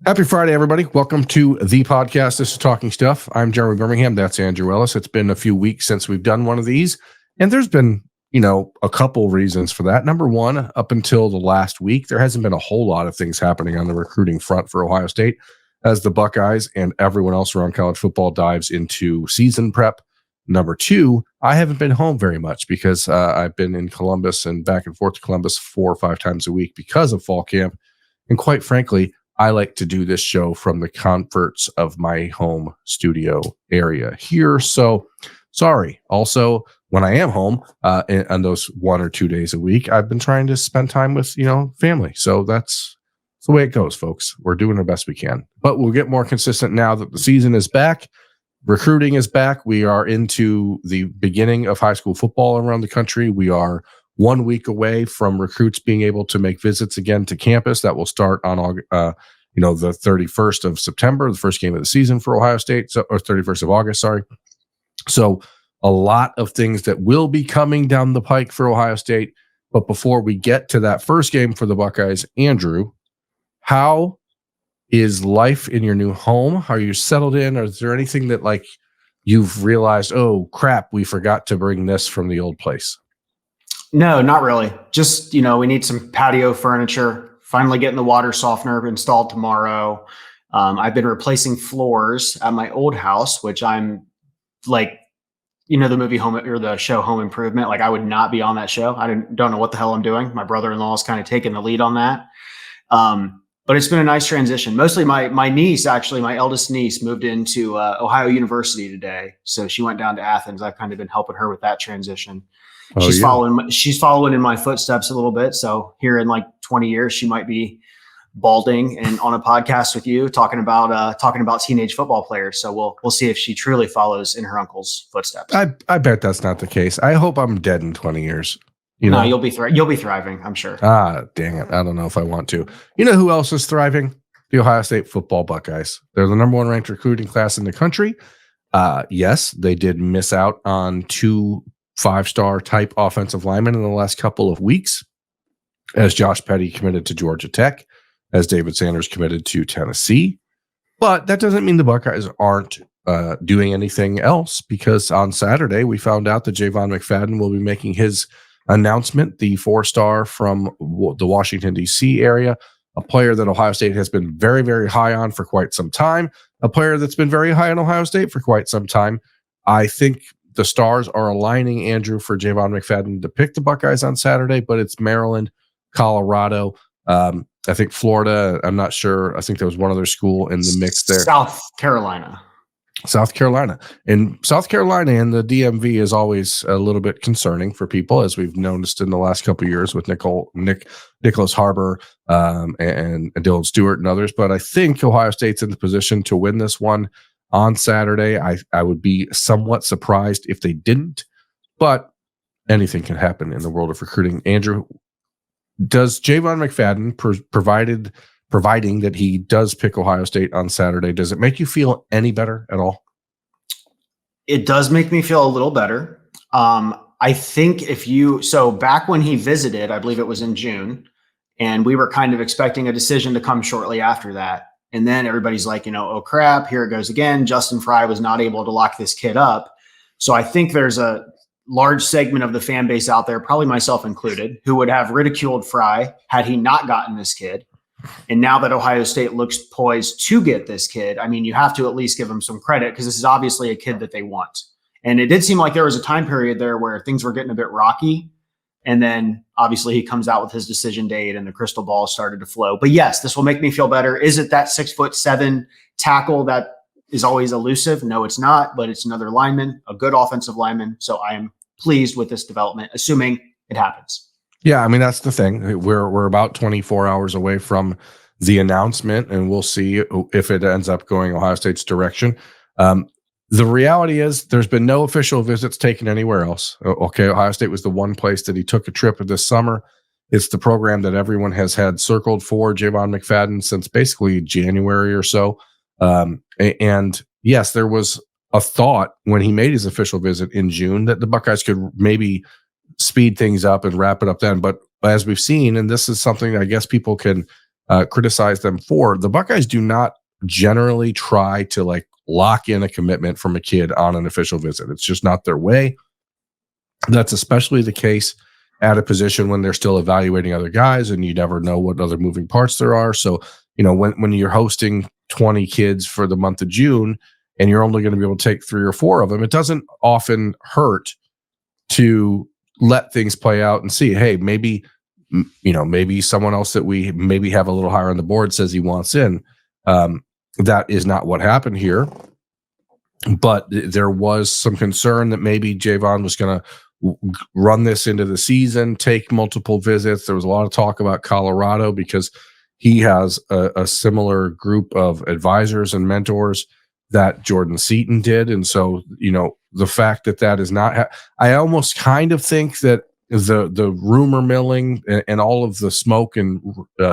Happy Friday, everybody. Welcome to the podcast. This is Talking Stuff. I'm Jerome Birmingham. That's Andrew Ellis. It's been a few weeks since we've done one of these, and there's been, a couple reasons for that. Number one, up until the last week, there hasn't been a whole lot of things happening on the recruiting front for Ohio State as the Buckeyes and everyone else around college football dives into season prep. Number two, I haven't been home very much because I've been in Columbus and back and forth to Columbus 4 or 5 times a week because of fall camp. And quite frankly, I like to do this show from the comforts of my home studio area here. So sorry. Also, when I am home on those 1 or 2 days a week, I've been trying to spend time with, family. So that's the way it goes, folks. We're doing the best we can. But we'll get more consistent now that the season is back. Recruiting is back. We are into the beginning of high school football around the country. We are 1 week away from recruits being able to make visits again to campus. That will start on the 31st of September, the first game of the season for Ohio State, or 31st of August, sorry. So a lot of things that will be coming down the pike for Ohio State. But before we get to that first game for the Buckeyes, Andrew, how is life in your new home? Are you settled in? Or is there anything that you've realized, oh crap, we forgot to bring this from the old place? No, not really. Just, we need some patio furniture, finally getting the water softener installed tomorrow. I've been replacing floors at my old house, which I'm the movie Home or the show Home Improvement. I would not be on that show. I don't know what the hell I'm doing. My brother-in-law is kind of taking the lead on that. But it's been a nice transition. Mostly my niece, actually, my eldest niece moved into Ohio University today. So she went down to Athens. I've kind of been helping her with that transition. She's following in my footsteps a little bit. So here in 20 years, she might be balding and on a podcast with you talking about teenage football players. So we'll see if she truly follows in her uncle's footsteps. I bet that's not the case. I hope I'm dead in 20 years. No, you'll be thriving, I'm sure. Dang it. I don't know if I want to. You know who else is thriving? The Ohio State football Buckeyes. They're the number 1 ranked recruiting class in the country. Yes, they did miss out on 2 5-star type offensive linemen in the last couple of weeks, as Josh Petty committed to Georgia Tech, as David Sanders committed to Tennessee. But that doesn't mean the Buckeyes aren't doing anything else, because on Saturday we found out that Javon McFadden will be making his announcement, the 4-star from the Washington, D.C. area, a player that Ohio State has been very, very high on for quite some time, a player that's been very high on Ohio State for quite some time. I think the stars are aligning, Andrew, for Javon McFadden to pick the Buckeyes on Saturday, but it's Maryland, Colorado, I think Florida. I'm not sure. I think there was one other school in the mix there. South Carolina. And South Carolina and the DMV is always a little bit concerning for people, as we've noticed in the last couple of years with Nicholas Harbor and Dylan Stewart and others. But I think Ohio State's in the position to win this one on Saturday. I would be somewhat surprised if they didn't, but anything can happen in the world of recruiting. Andrew, does Javon McFadden, providing that he does pick Ohio State on Saturday, does it make you feel any better at all? It does make me feel a little better. I think back when he visited, I believe it was in June, and we were kind of expecting a decision to come shortly after that. And then everybody's like, oh crap, here it goes again. Justin Fry was not able to lock this kid up. So I think there's a large segment of the fan base out there, probably myself included, who would have ridiculed Fry had he not gotten this kid. And now that Ohio State looks poised to get this kid, I mean, you have to at least give him some credit, because this is obviously a kid that they want. And it did seem like there was a time period there where things were getting a bit rocky. And then obviously he comes out with his decision date and the crystal ball started to flow. But yes, this will make me feel better. Is it that 6'7" tackle that is always elusive? No, it's not, but it's another lineman, a good offensive lineman. So I am pleased with this development, assuming it happens. Yeah, I mean, that's the thing. We're about 24 hours away from the announcement, and we'll see if it ends up going Ohio State's direction. The reality is there's been no official visits taken anywhere else. Okay, Ohio State was the one place that he took a trip this summer. It's the program that everyone has had circled for Javon McFadden since basically January or so. And yes, there was a thought when he made his official visit in June that the Buckeyes could maybe speed things up and wrap it up then. But as we've seen, and this is something I guess people can criticized them for. The Buckeyes do not generally try to like lock in a commitment from a kid on an official visit. It's just not their way. That's especially the case at a position when they're still evaluating other guys and you never know what other moving parts there are. So, when you're hosting 20 kids for the month of June and you're only going to be able to take 3 or 4 of them, it doesn't often hurt to let things play out and see, hey, maybe someone else that we maybe have a little higher on the board says he wants in. That is not what happened here. But there was some concern that maybe Javon was going to run this into the season, take multiple visits. There was a lot of talk about Colorado because he has a similar group of advisors and mentors that Jordan Seaton did. And so, the fact that is not, I almost kind of think that the rumor milling and all of the smoke and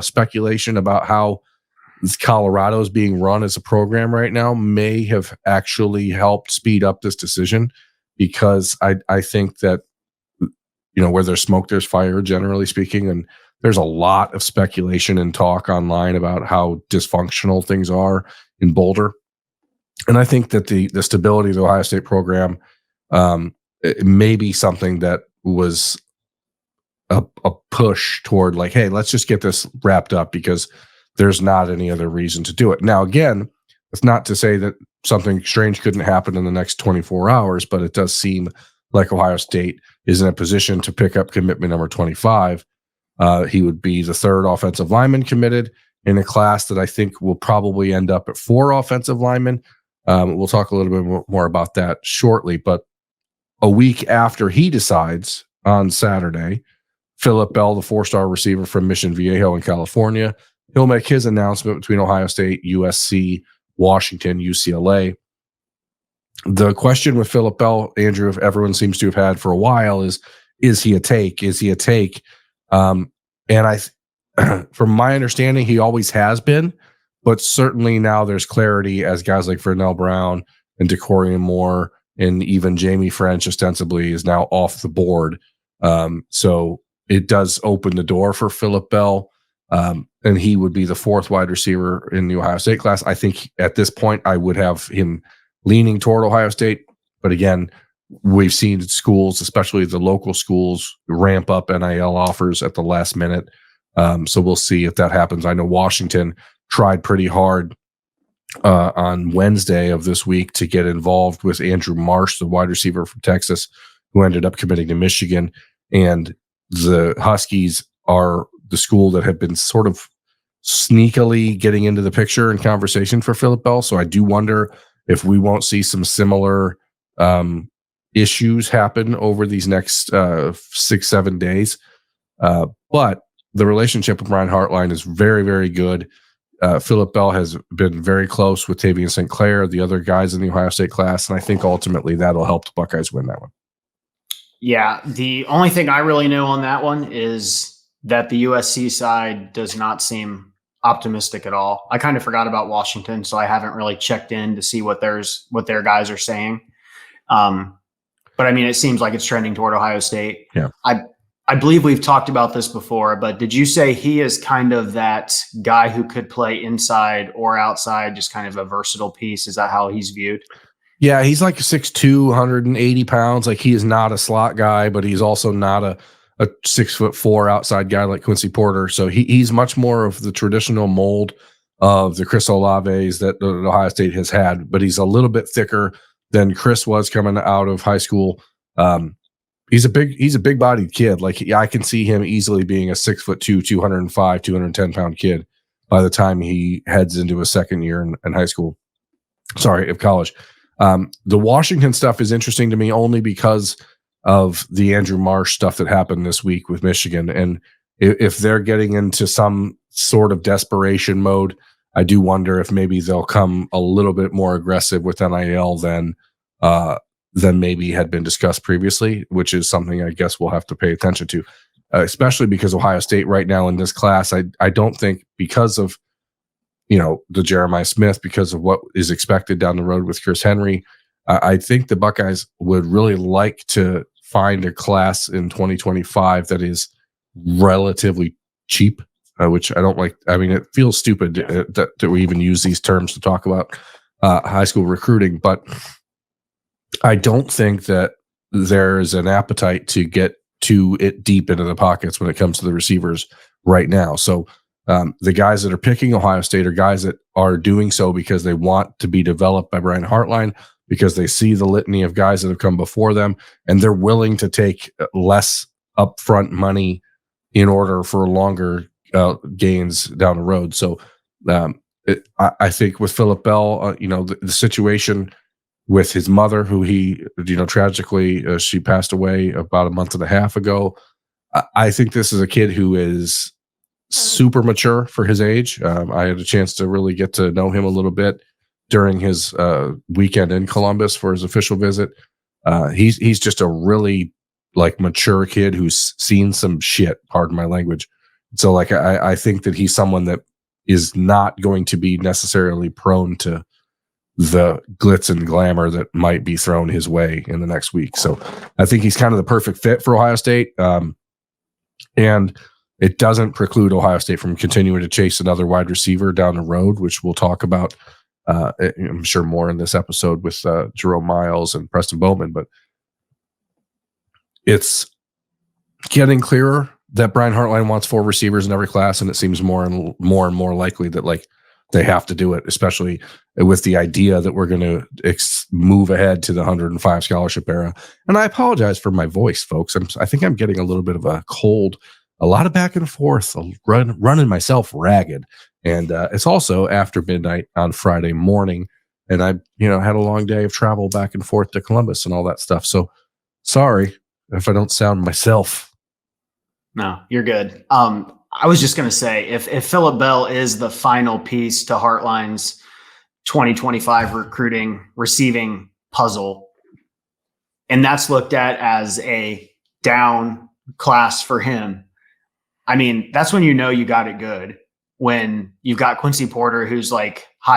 speculation about how Colorado is being run as a program right now may have actually helped speed up this decision, because I think that, where there's smoke, there's fire, generally speaking. And there's a lot of speculation and talk online about how dysfunctional things are in Boulder. And I think that the stability of the Ohio State program it may be something that was a push toward like, hey, let's just get this wrapped up because there's not any other reason to do it. Now, again, it's not to say that something strange couldn't happen in the next 24 hours, but it does seem like Ohio State is in a position to pick up commitment number 25. He would be the 3rd offensive lineman committed in a class that I think will probably end up at 4 offensive linemen. We'll talk a little bit more about that shortly. But a week after he decides on Saturday, Phillip Bell, the 4-star receiver from Mission Viejo in California, he'll make his announcement between Ohio State, USC, Washington, UCLA. The question with Phillip Bell, Andrew, if everyone seems to have had for a while, is he a take? Is he a take? And from my understanding, he always has been, but certainly now there's clarity as guys like Vernell Brown and DeCorian Moore and even Jamie French ostensibly is now off the board. So it does open the door for Phillip Bell. And he would be the 4th wide receiver in the Ohio State class. I think at this point I would have him leaning toward Ohio State. But again, we've seen schools, especially the local schools, ramp up NIL offers at the last minute. So we'll see if that happens. I know Washington tried pretty hard on Wednesday of this week to get involved with Andrew Marsh, the wide receiver from Texas, who ended up committing to Michigan. And the Huskies are the school that have been sort of sneakily getting into the picture and conversation for Phillip Bell. So I do wonder if we won't see some similar issues happen over these next 6-7 days. But the relationship with Ryan Hartline is very, very good. Phillip Bell has been very close with Tavian St. Clair, the other guys in the Ohio State class, and I think ultimately that'll help the Buckeyes win that one. Yeah, the only thing I really know on that one is that the USC side does not seem optimistic at all. I kind of forgot about Washington, so I haven't really checked in to see what their guys are saying. But I mean, it seems like it's trending toward Ohio State. Yeah. I believe we've talked about this before, but did you say he is kind of that guy who could play inside or outside, just kind of a versatile piece? Is that how he's viewed? Yeah, he's like 6'2", 180 pounds. Like, he is not a slot guy, but he's also not a 6'4" outside guy like Quincy Porter. So he's much more of the traditional mold of the Chris Olaves that Ohio State has had, but he's a little bit thicker than Chris was coming out of high school. He's a big bodied kid. Like, I can see him easily being a 6'2", 205, 210 pound kid by the time he heads into his second year in high school. Sorry, of college. The Washington stuff is interesting to me only because of the Andrew Marsh stuff that happened this week with Michigan. And if they're getting into some sort of desperation mode, I do wonder if maybe they'll come a little bit more aggressive with NIL than maybe had been discussed previously, which is something I guess we'll have to pay attention to, especially because Ohio State right now in this class, I don't think, because of, the Jeremiah Smith, because of what is expected down the road with Chris Henry, I think the Buckeyes would really like to find a class in 2025 that is relatively cheap which I don't like. I mean, it feels stupid that we even use these terms to talk about high school recruiting, but I don't think that there's an appetite to get too deep into the pockets when it comes to the receivers right now. So the guys that are picking Ohio State are guys that are doing so because they want to be developed by Brian Hartline, because they see the litany of guys that have come before them, and they're willing to take less upfront money in order for longer gains down the road. So I think with Philip Bell, the situation with his mother, who he, tragically, she passed away about a month and a half ago. I think this is a kid who is super mature for his age. I had a chance to really get to know him a little bit during his weekend in Columbus for his official visit. He's just a really mature kid who's seen some shit, pardon my language. So I think that he's someone that is not going to be necessarily prone to the glitz and glamour that might be thrown his way in the next week. So I think he's kind of the perfect fit for Ohio State. And it doesn't preclude Ohio State from continuing to chase another wide receiver down the road, which we'll talk about, I'm sure, more in this episode with Jerome, Myles, and Preston Bowman. But it's getting clearer that Brian Hartline wants 4 receivers in every class, and it seems more and more likely that they have to do it, especially with the idea that we're going to move ahead to the 105 scholarship era. And I apologize for my voice, folks. I think I'm getting a little bit of a cold, a lot of back and forth, running myself ragged. And it's also after midnight on Friday morning, and I had a long day of travel back and forth to Columbus and all that stuff. So sorry if I don't sound myself. No, you're good. I was just going to say, if Philip Bell is the final piece to Hartline's 2025 receiving puzzle, and that's looked at as a down class for him, I mean, that's when you got it good. When you've got Quincy Porter, who's high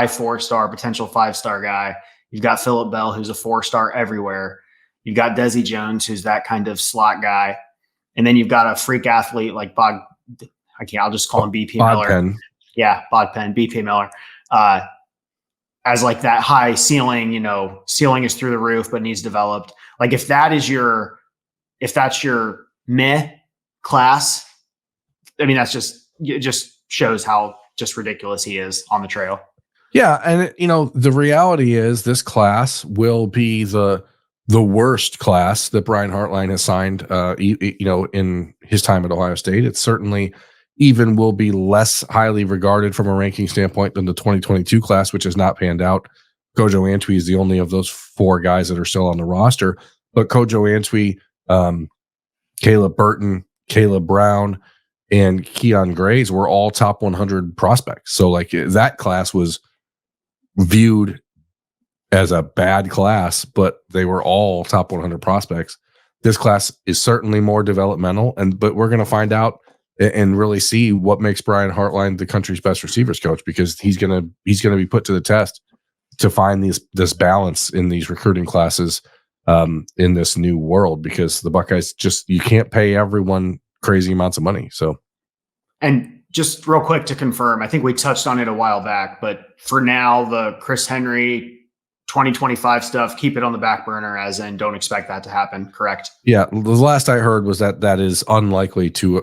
4-star, potential 5-star guy. You've got Philip Bell, who's a 4-star everywhere. You've got Desi Jones, who's that kind of slot guy. And then you've got a freak athlete like I'll just call him BP Miller. Penn. Yeah, Bod Penn, BP Miller. As that high ceiling, ceiling is through the roof, but needs developed. If that's your meh class, I mean, it just shows how just ridiculous he is on the trail. Yeah. And the reality is this class will be the worst class that Brian Hartline has signed, in his time at Ohio State. It certainly even will be less highly regarded from a ranking standpoint than the 2022 class, which has not panned out. Kojo Antwi is the only of those 4 guys that are still on the roster, but Kojo Antwi, Caleb Burton, Caleb Brown, and Keon Grays were all top 100 prospects. So that class was viewed as a bad class, but they were all top 100 prospects. This class is certainly more developmental, but we're going to find out and really see what makes Brian Hartline the country's best receivers coach, because he's going to be put to the test to find this balance in these recruiting classes in this new world, because the Buckeyes you can't pay everyone crazy amounts of money. So, and just real quick to confirm, I think we touched on it a while back, but for now, the Chris Henry 2025 stuff, keep it on the back burner, as in don't expect that to happen, correct? Yeah. The last I heard was that is unlikely to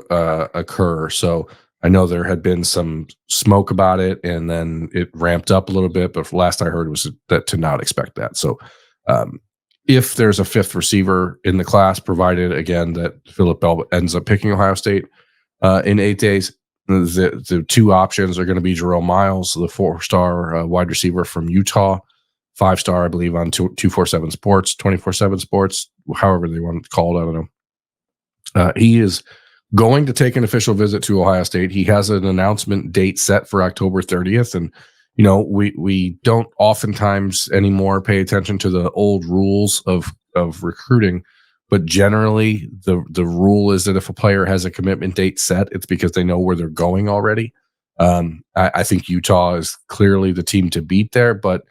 occur. So I know there had been some smoke about it, and then it ramped up a little bit, but last I heard was that to not expect that. So if there's a 5th receiver in the class, provided again that Philip Bell ends up picking Ohio State in 8 days, the 2 options are going to be Jerome Myles, the 4-star wide receiver from Utah, 5-star, I believe, on 247 Sports, 24/7 Sports, however they want to call it. I don't know. He is going to take an official visit to Ohio State. He has an announcement date set for October 30th. And, we don't oftentimes anymore pay attention to the old rules of recruiting, but generally the rule is that if a player has a commitment date set, it's because they know where they're going already. I think Utah is clearly the team to beat there, but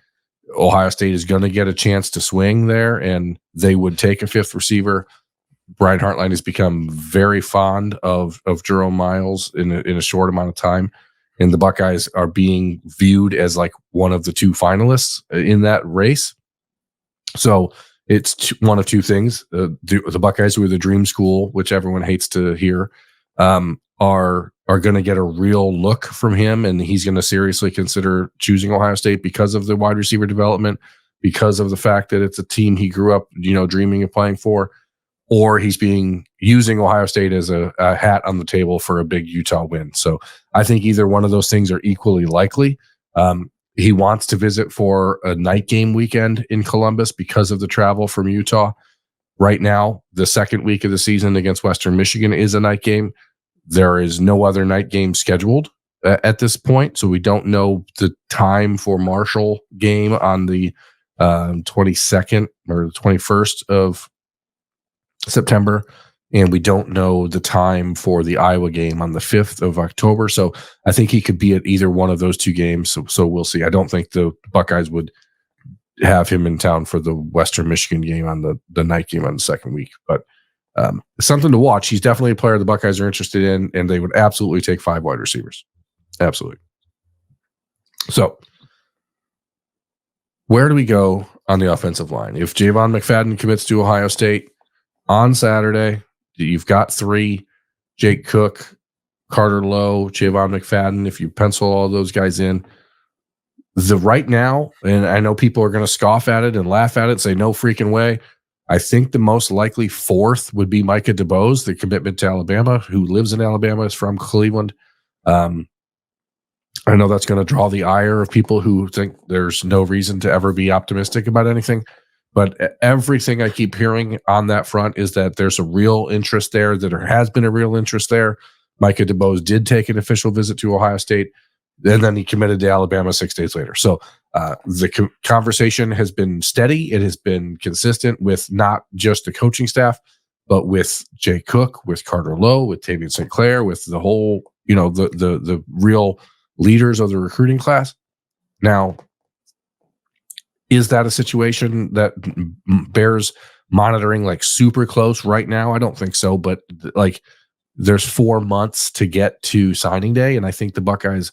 Ohio State is going to get a chance to swing there, and they would take a 5th receiver. Brian Hartline has become very fond of Jerome Myles in a short amount of time, and the Buckeyes are being viewed as like one of the two finalists in that race. So it's one of two things. The Buckeyes, who are the dream school, which everyone hates to hear, are going to get a real look from him, and he's going to seriously consider choosing Ohio State because of the wide receiver development, because of the fact that it's a team he grew up, dreaming of playing for, or he's using Ohio State as a hat on the table for a big Utah win. So I think either one of those things are equally likely. He wants to visit for a night game weekend in Columbus because of the travel from Utah. Right now, the second week of the season against Western Michigan is a night game. There is no other night game scheduled at this point, so we don't know the time for Marshall game on the 22nd or the 21st of September, and we don't know the time for the Iowa game on the 5th of October. So I think he could be at either one of those two games. So we'll see. I don't think the Buckeyes would have him in town for the Western Michigan game on the night game on the second week, but something to watch. He's definitely a player the Buckeyes are interested in, and they would absolutely take 5 wide receivers. Absolutely. So where do we go on the offensive line? If Javon McFadden commits to Ohio State on Saturday, you've got 3: Jake Cook, Carter Lowe, Javon McFadden. If you pencil all those guys in, right now, and I know people are going to scoff at it and laugh at it and say, no freaking way. I think the most likely 4th would be Micah DeBose, the commitment to Alabama, who lives in Alabama, is from Cleveland. I know that's going to draw the ire of people who think there's no reason to ever be optimistic about anything. But everything I keep hearing on that front is that there's a real interest there, that there has been a real interest there. Micah DeBose did take an official visit to Ohio State, and then he committed to Alabama 6 days later. So the conversation has been steady. It has been consistent with not just the coaching staff, but with Jay Cook, with Carter Lowe, with Tavian Sinclair, with the whole, the real leaders of the recruiting class. Now, is that a situation that bears monitoring like super close right now? I don't think so, but like there's 4 months to get to signing day, and I think the Buckeyes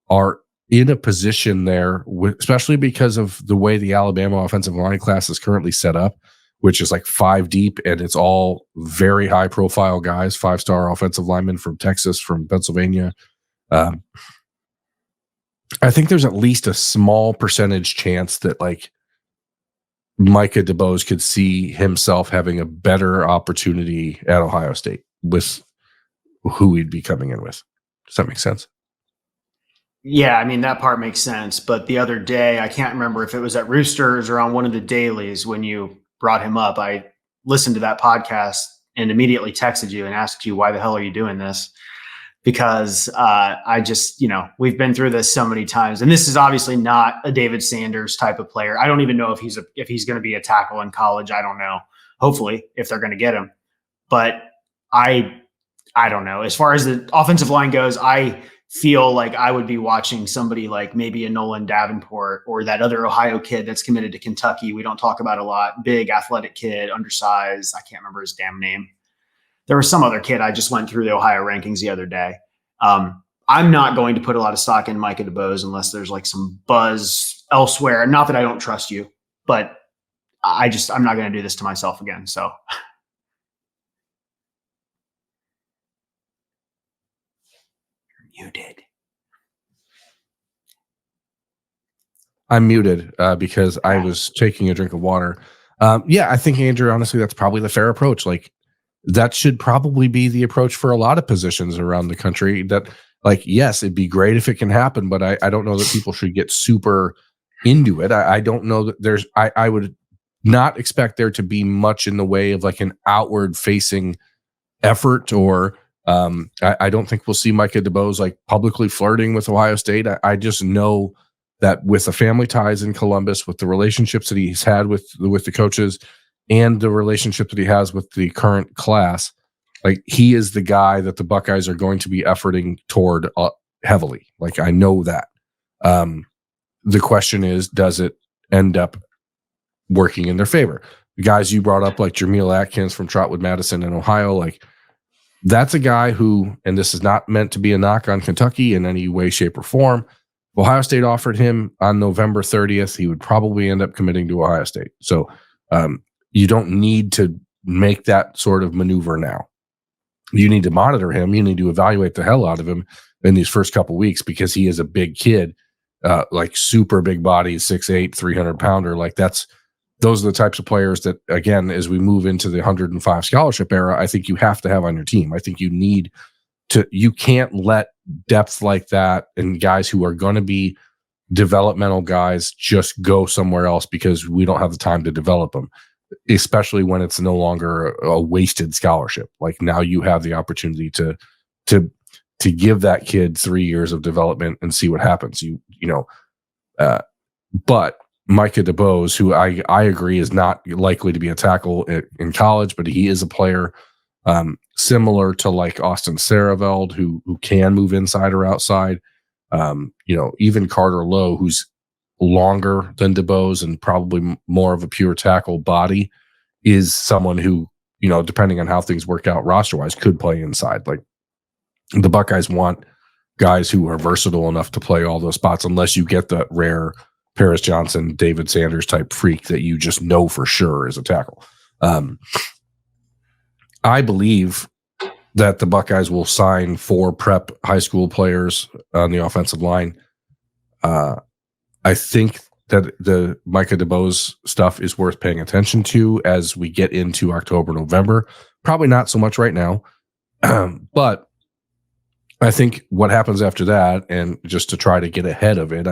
are in a position there, especially because of the way the Alabama offensive line class is currently set up, which is like 5 deep, and it's all very high profile guys, 5-star offensive linemen from Texas, from Pennsylvania. I think there's at least a small percentage chance that like Micah DeBose could see himself having a better opportunity at Ohio State with who he'd be coming in with. Does that make sense? Yeah, I mean, that part makes sense. But the other day, I can't remember if it was at Roosters or on one of the dailies when you brought him up. I listened to that podcast and immediately texted you and asked you, why the hell are you doing this? Because I just, we've been through this so many times. And this is obviously not a David Sanders type of player. I don't even know if he's going to be a tackle in college. I don't know. Hopefully, if they're going to get him. But I don't know. As far as the offensive line goes, I feel like I would be watching somebody like maybe a Nolan Davenport or that other Ohio kid that's committed to Kentucky. We don't talk about a lot. Big athletic kid, undersized. I can't remember his damn name. There was some other kid. I just went through the Ohio rankings the other day. I'm not going to put a lot of stock in Micah DeBose unless there's like some buzz elsewhere. Not that I don't trust you, but I'm not going to do this to myself again. So. You're muted. I'm muted because I was taking a drink of water. I think, Andrew, honestly, that's probably the fair approach. Like, that should probably be the approach for a lot of positions around the country. That, like, yes, it'd be great if it can happen, but I don't know that people should get super into it. I don't know that I would not expect there to be much in the way of like an outward facing effort, or I don't think we'll see Micah DeBose like publicly flirting with Ohio State. I just know that with the family ties in Columbus, with the relationships that he's had with the coaches, and the relationship that he has with the current class, like, he is the guy that the Buckeyes are going to be efforting toward heavily. Like, I know that. The question is, does it end up working in their favor? guys you brought up, like Jermeel Atkins from Trotwood Madison in Ohio, like that's a guy who, and this is not meant to be a knock on Kentucky in any way, shape, or form. If Ohio State offered him on November 30th, he would probably end up committing to Ohio State. So you don't need to make that sort of maneuver now. You need to monitor him. You need to evaluate the hell out of him in these first couple of weeks, because he is a big kid, like super big body, 6'8", 300-pounder. Like those are the types of players that, again, as we move into the 105 scholarship era, I think you have to have on your team. I think you can't let depth like that and guys who are going to be developmental guys just go somewhere else because we don't have the time to develop them, especially when it's no longer a wasted scholarship. Like now you have the opportunity to give that kid 3 years of development and see what happens. But Micah DeBose, who I agree is not likely to be a tackle in college, but he is a player similar to like Austin Saraveld, who can move inside or outside. Even Carter Lowe, who's longer than DeBose and probably more of a pure tackle body, is someone who, depending on how things work out roster-wise, could play inside. Like the Buckeyes want guys who are versatile enough to play all those spots, unless you get the rare Paris Johnson, David Sanders type freak that you just know for sure is a tackle. I believe that the Buckeyes will sign 4 prep high school players on the offensive line. I think that the Micah DeBose stuff is worth paying attention to as we get into October, November. Probably not so much right now, but I think what happens after that, and just to try to get ahead of it,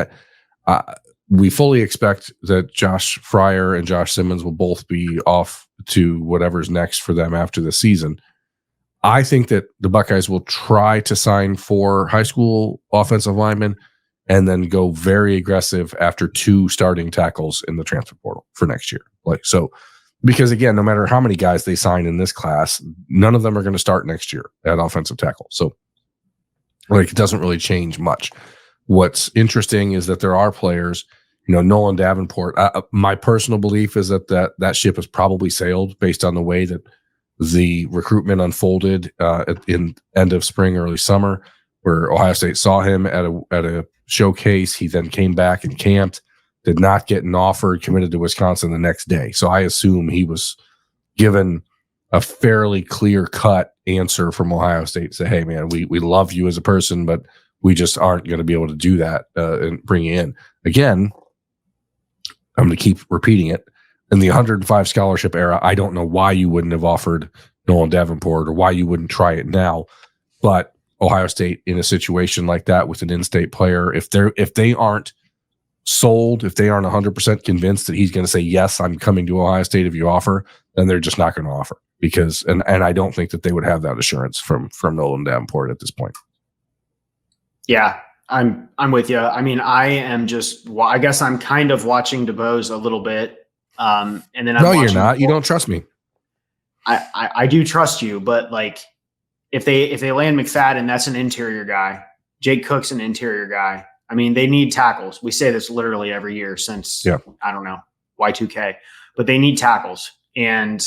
we fully expect that Josh Fryer and Josh Simmons will both be off to whatever's next for them after the season. I think that the Buckeyes will try to sign 4 high school offensive linemen and then go very aggressive after 2 starting tackles in the transfer portal for next year. Because again, no matter how many guys they sign in this class, none of them are going to start next year at offensive tackle. So it doesn't really change much. What's interesting is that there are players, Nolan Davenport. My personal belief is that ship has probably sailed based on the way that the recruitment unfolded in end of spring, early summer, where Ohio State saw him at a showcase. He then came back and camped, did not get an offer, committed to Wisconsin the next day. So I assume he was given a fairly clear-cut answer from Ohio State to say, hey, man, we love you as a person, but we just aren't going to be able to do that and bring you in. Again, I'm going to keep repeating it. In the 105 scholarship era, I don't know why you wouldn't have offered Nolan Davenport or why you wouldn't try it now. But Ohio State, in a situation like that with an in-state player, if they aren't sold, if they aren't 100% convinced that he's going to say, yes, I'm coming to Ohio State if you offer, then they're just not going to offer, because and I don't think that they would have that assurance from Nolan Davenport at this point. Yeah, I'm with you. I mean, I guess I'm kind of watching DeBose a little bit. And then you're not. You don't trust me. I do trust you, but like if they land McFadden, that's an interior guy. Jake Cook's an interior guy. I mean, they need tackles. We say this literally every year since I don't know, Y2K, but they need tackles. And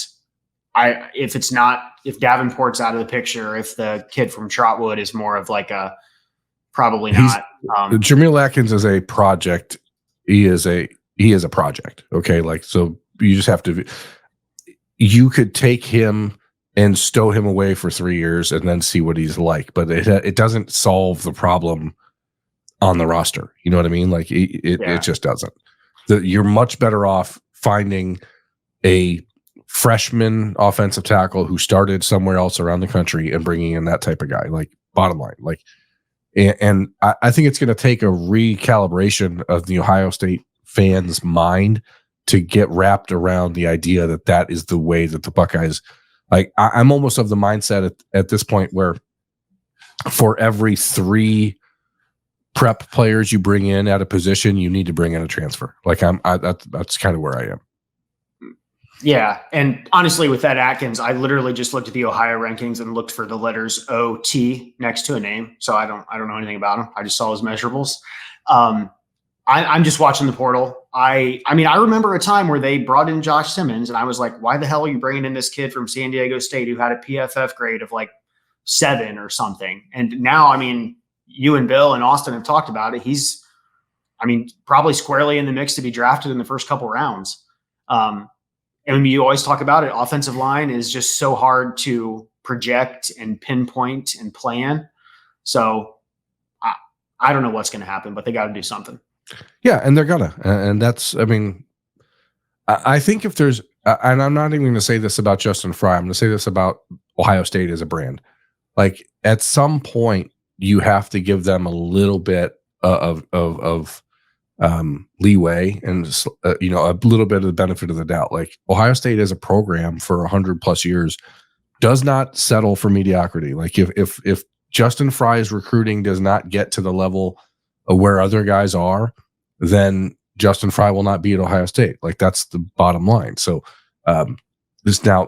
if Davenport's out of the picture, if the kid from Trotwood is more of like a probably not. Jermeel Atkins is a project. He is a project. Okay. So you just have to, you could take him and stow him away for 3 years and then see what he's like, but it doesn't solve the problem on the roster. You know what I mean? Like it just doesn't. You're much better off finding a freshman offensive tackle who started somewhere else around the country and bringing in that type of guy, like bottom line, like, and I think it's going to take a recalibration of the Ohio State fans' mind to get wrapped around the idea that is the way that the Buckeyes, like I'm almost of the mindset at this point where for every 3 prep players you bring in at a position, you need to bring in a transfer. Like that's kind of where I am. Yeah. And honestly, with that Atkins, I literally just looked at the Ohio rankings and looked for the letters OT next to a name. So I don't know anything about him. I just saw his measurables. I'm just watching the portal. I mean, I remember a time where they brought in Josh Simmons, and I was like, why the hell are you bringing in this kid from San Diego State who had a PFF grade of like 7 or something? And now, I mean, you and Bill and Austin have talked about it. He's, I mean, probably squarely in the mix to be drafted in the first couple rounds. And you always talk about it. Offensive line is just so hard to project and pinpoint and plan. So I don't know what's going to happen, but they got to do something. Yeah, and they're gonna, and that's, I mean, I think if there's, and I'm not even going to say this about Justin Fry, I'm going to say this about Ohio State as a brand. Like at some point, you have to give them a little bit of leeway and a little bit of the benefit of the doubt. Like Ohio State as a program for 100+ years does not settle for mediocrity. Like if Justin Fry's recruiting does not get to the level of where other guys are, then Justin Fry will not be at Ohio State. Like that's the bottom line. So this now,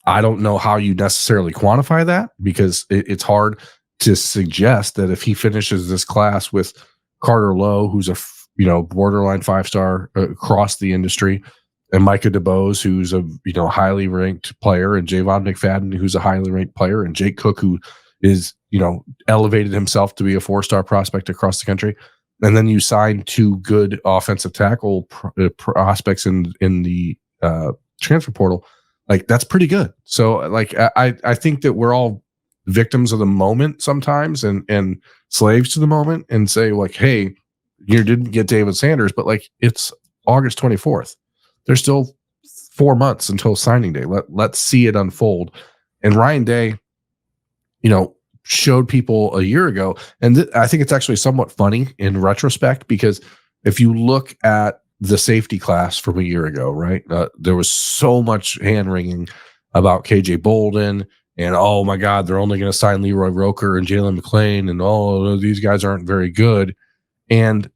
I don't know how you necessarily quantify that, because it's hard to suggest that if he finishes this class with Carter Lowe, who's a borderline 5-star across the industry, and Micah DeBose, who's a highly ranked player, and Javon McFadden, who's a highly ranked player, and Jake Cook, who is elevated himself to be a 4-star prospect across the country, and then you sign 2 good offensive tackle prospects in the transfer portal. Like that's pretty good. So like I think that we're all victims of the moment sometimes, and slaves to the moment, and say like, hey, you didn't get David Sanders, but like it's August 24th. There's still 4 months until signing day. Let's see it unfold. And Ryan Day, showed people a year ago, and I think it's actually somewhat funny in retrospect, because if you look at the safety class from a year ago, right, there was so much hand wringing about KJ Bolden, and oh my God, they're only going to sign Leroy Roker and Jalen McClain, and oh, these guys aren't very good. And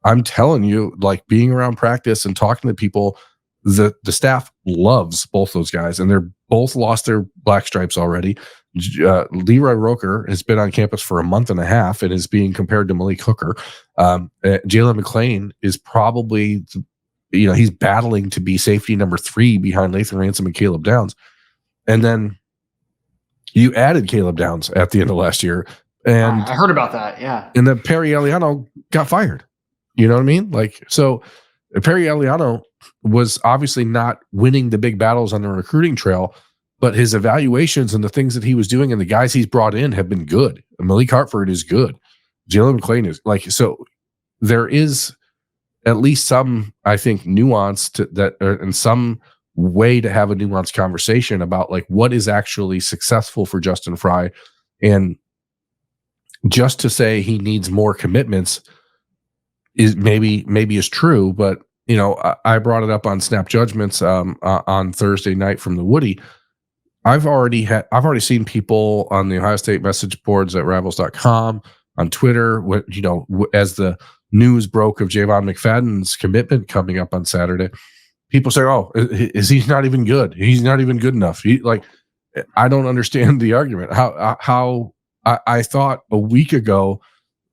I'm telling you, like being around practice and talking to people, the staff loves both those guys, and they're both lost their black stripes already. Leroy Roker has been on campus for a month and a half and is being compared to Malik Hooker. Jalen McClain is probably, he's battling to be safety number 3 behind Lathan Ransom and Caleb Downs. And then you added Caleb Downs at the end of last year. And I heard about that. Yeah. And then Perry Eliano got fired. You know what I mean? Like, so Perry Eliano was obviously not winning the big battles on the recruiting trail, but his evaluations and the things that he was doing and the guys he's brought in have been good. Malik Hartford is good. Jalen McClain is like, so there is at least some, I think, nuance to that, and some way to have a nuanced conversation about like what is actually successful for Justin Fry. And just to say he needs more commitments is maybe is true, but I brought it up on Snap Judgments on Thursday night from the Woody. I've already seen people on the Ohio State message boards at Rivals.com, on Twitter, as the news broke of Javon McFadden's commitment coming up on Saturday, people say, "Oh, is he not even good? He's not even good enough." I don't understand the argument. How I thought a week ago,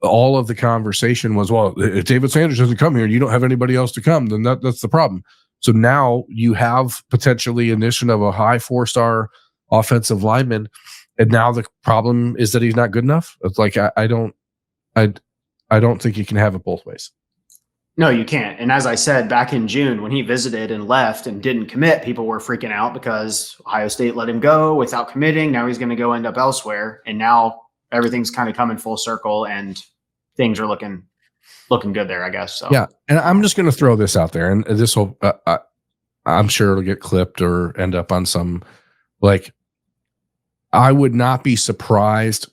all of the conversation was, well, if David Sanders doesn't come here, you don't have anybody else to come, then that's the problem. So now you have potentially an addition of a high 4-star offensive lineman, and now the problem is that he's not good enough. It's like I don't think you can have it both ways. No, you can't. And as I said back in June, when he visited and left and didn't commit, people were freaking out because Ohio State let him go without committing. Now he's going to go end up elsewhere, and now everything's kind of coming full circle, and things are looking good there, I guess. So yeah, and I'm just going to throw this out there, and this will, I'm sure it'll get clipped or end up on some, like, I would not be surprised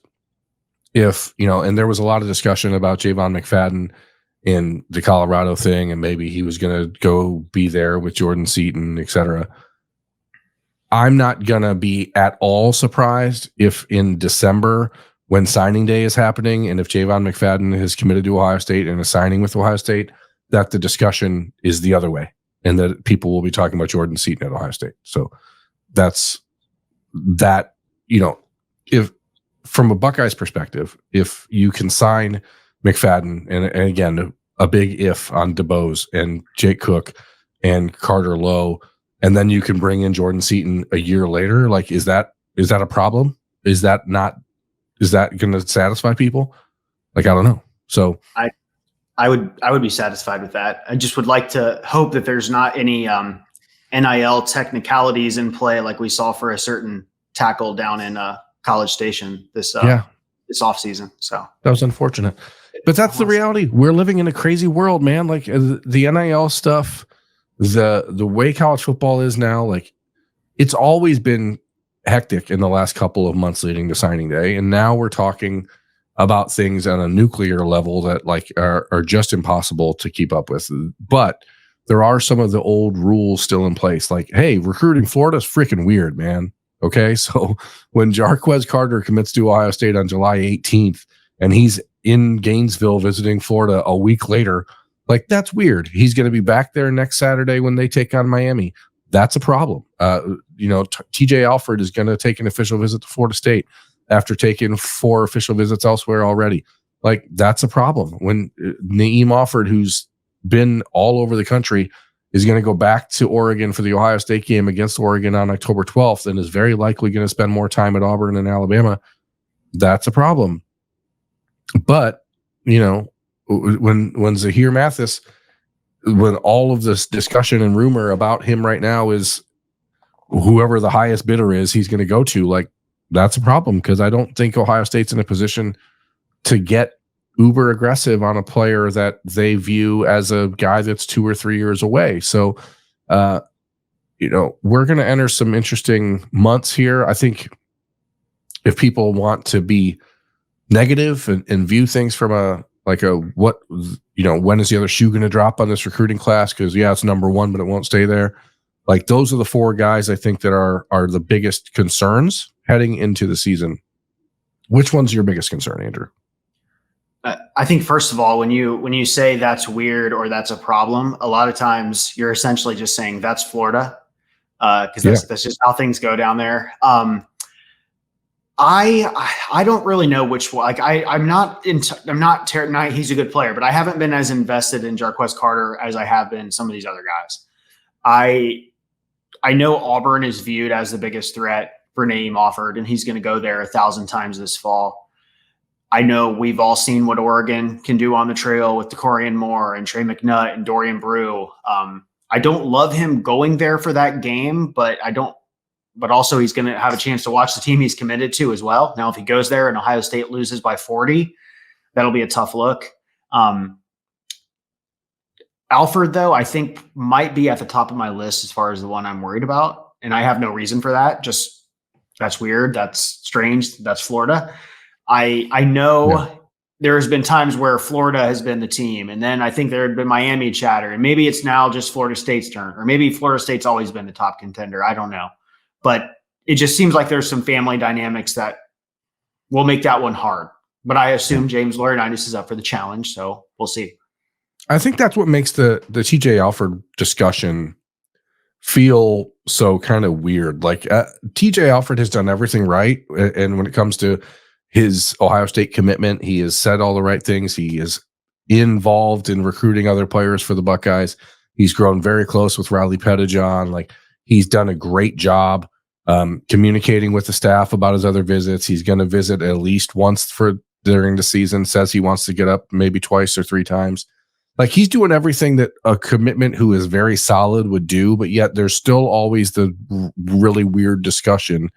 if, and there was a lot of discussion about Javon McFadden in the Colorado thing, and maybe he was going to go be there with Jordan Seaton, et cetera. I'm not going to be at all surprised if in December, when signing day is happening, and if Javon McFadden has committed to Ohio State and is signing with Ohio State, that the discussion is the other way, and that people will be talking about Jordan Seaton at Ohio State. So that's that, if from a Buckeyes perspective, if you can sign McFadden, and again, a big if on DeBose and Jake Cook and Carter Lowe, and then you can bring in Jordan Seaton a year later. Like, is that a problem? Is that going to satisfy people? Like, I don't know. So I would be satisfied with that. I just would like to hope that there's not any NIL technicalities in play like we saw for a certain tackle down in College Station this offseason. So that was unfortunate. But that's the reality. We're living in a crazy world, man. Like the NIL stuff, the way college football is now, like it's always been hectic in the last couple of months leading to signing day. And now we're talking about things on a nuclear level that like are just impossible to keep up with. But there are some of the old rules still in place. Like, hey, recruiting Florida is freaking weird, man. Okay. So when Jarquez Carter commits to Ohio State on July 18th and he's in Gainesville visiting Florida a week later, like that's weird. He's going to be back there next Saturday when they take on Miami. That's a problem. TJ Alford is going to take an official visit to Florida State after taking 4 official visits elsewhere already. Like that's a problem. When Naeem Offord, who's been all over the country, is going to go back to Oregon for the Ohio State game against Oregon on October 12th and is very likely going to spend more time at Auburn and Alabama, that's a problem. But, when Zahir Mathis, when all of this discussion and rumor about him right now is whoever the highest bidder is, he's going to go to, like, that's a problem because I don't think Ohio State's in a position to get uber aggressive on a player that they view as a guy that's 2 or 3 years away. So, we're going to enter some interesting months here. I think if people want to be negative and view things from when is the other shoe going to drop on this recruiting class? Because it's number 1, but it won't stay there. Like those are the 4 guys I think that are the biggest concerns heading into the season. Which one's your biggest concern, Andrew? I think first of all, when you say that's weird or that's a problem, a lot of times you're essentially just saying that's Florida, because that's just how things go down there. I don't really know which one. Like I'm not he's a good player, but I haven't been as invested in Jarquez Carter as I have been some of these other guys. I know Auburn is viewed as the biggest threat for Naeem Offord, and he's going to go there 1,000 times this fall. I know we've all seen what Oregon can do on the trail with DeCorian Moore and Trey McNutt and Dorian Brew. I don't love him going there for that game, but also he's going to have a chance to watch the team he's committed to as well. Now, if he goes there and Ohio State loses by 40, that'll be a tough look. Alford, though, I think might be at the top of my list as far as the one I'm worried about. And I have no reason for that. Just that's weird. That's strange. That's Florida. I know there has been times where Florida has been the team, and then I think there had been Miami chatter, and maybe it's now just Florida State's turn, or maybe Florida State's always been the top contender. I don't know. But it just seems like there's some family dynamics that will make that one hard. But I assume James Laurinaitis is up for the challenge, so we'll see. I think that's what makes the TJ Alford discussion feel so kind of weird. Like TJ Alford has done everything right, and when it comes to his Ohio State commitment, he has said all the right things. He is involved in recruiting other players for the Buckeyes. He's grown very close with Riley Pettijohn. Like he's done a great job communicating with the staff about his other visits. He's going to visit at least once during the season. Says he wants to get up maybe twice or 3 times. Like he's doing everything that a commitment who is very solid would do, but yet there's still always the really weird discussion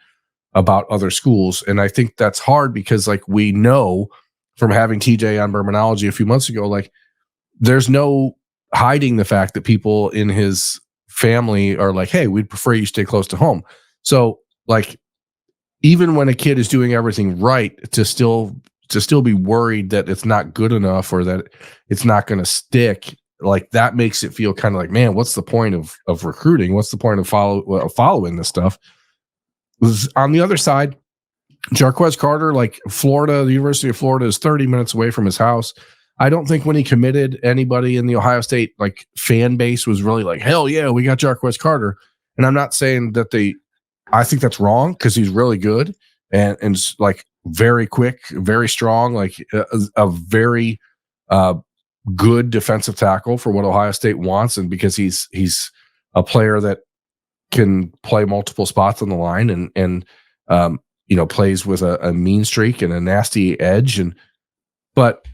about other schools. And I think that's hard because like we know from having TJ on Bermanology a few months ago, like there's no hiding the fact that people in his family are like, hey, we'd prefer you stay close to home. So like even when a kid is doing everything right, to still be worried that it's not good enough or that it's not going to stick, like that makes it feel kind of like, man, what's the point of recruiting? What's the point of following this stuff? On the other side, Jarquez Carter, like Florida, the University of Florida is 30 minutes away from his house. I don't think when he committed, anybody in the Ohio State like fan base was really like, hell yeah, we got Jarquez Carter. And I'm not saying that I think that's wrong because he's really good and like very quick, very strong, like a very good defensive tackle for what Ohio State wants, and because he's a player that can play multiple spots on the line and plays with a mean streak and a nasty edge. But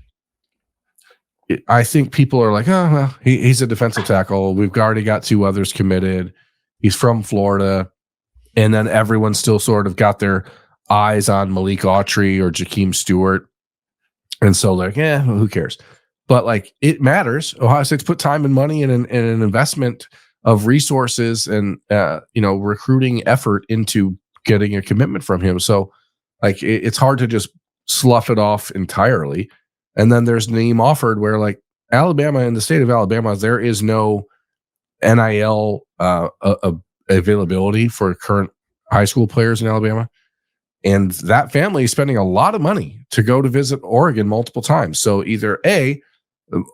I think people are like, oh, well, he's a defensive tackle. We've already got 2 others committed. He's from Florida. And then everyone still sort of got their eyes on Malik Autry or Jakeem Stewart. And so like, who cares? But like, it matters. Ohio State's put time and money and an investment of resources and, recruiting effort into getting a commitment from him. So like, it's hard to just slough it off entirely. And then there's name offered where like Alabama, in the state of Alabama, there is no NIL availability for current high school players in Alabama. And that family is spending a lot of money to go to visit Oregon multiple times. So either A,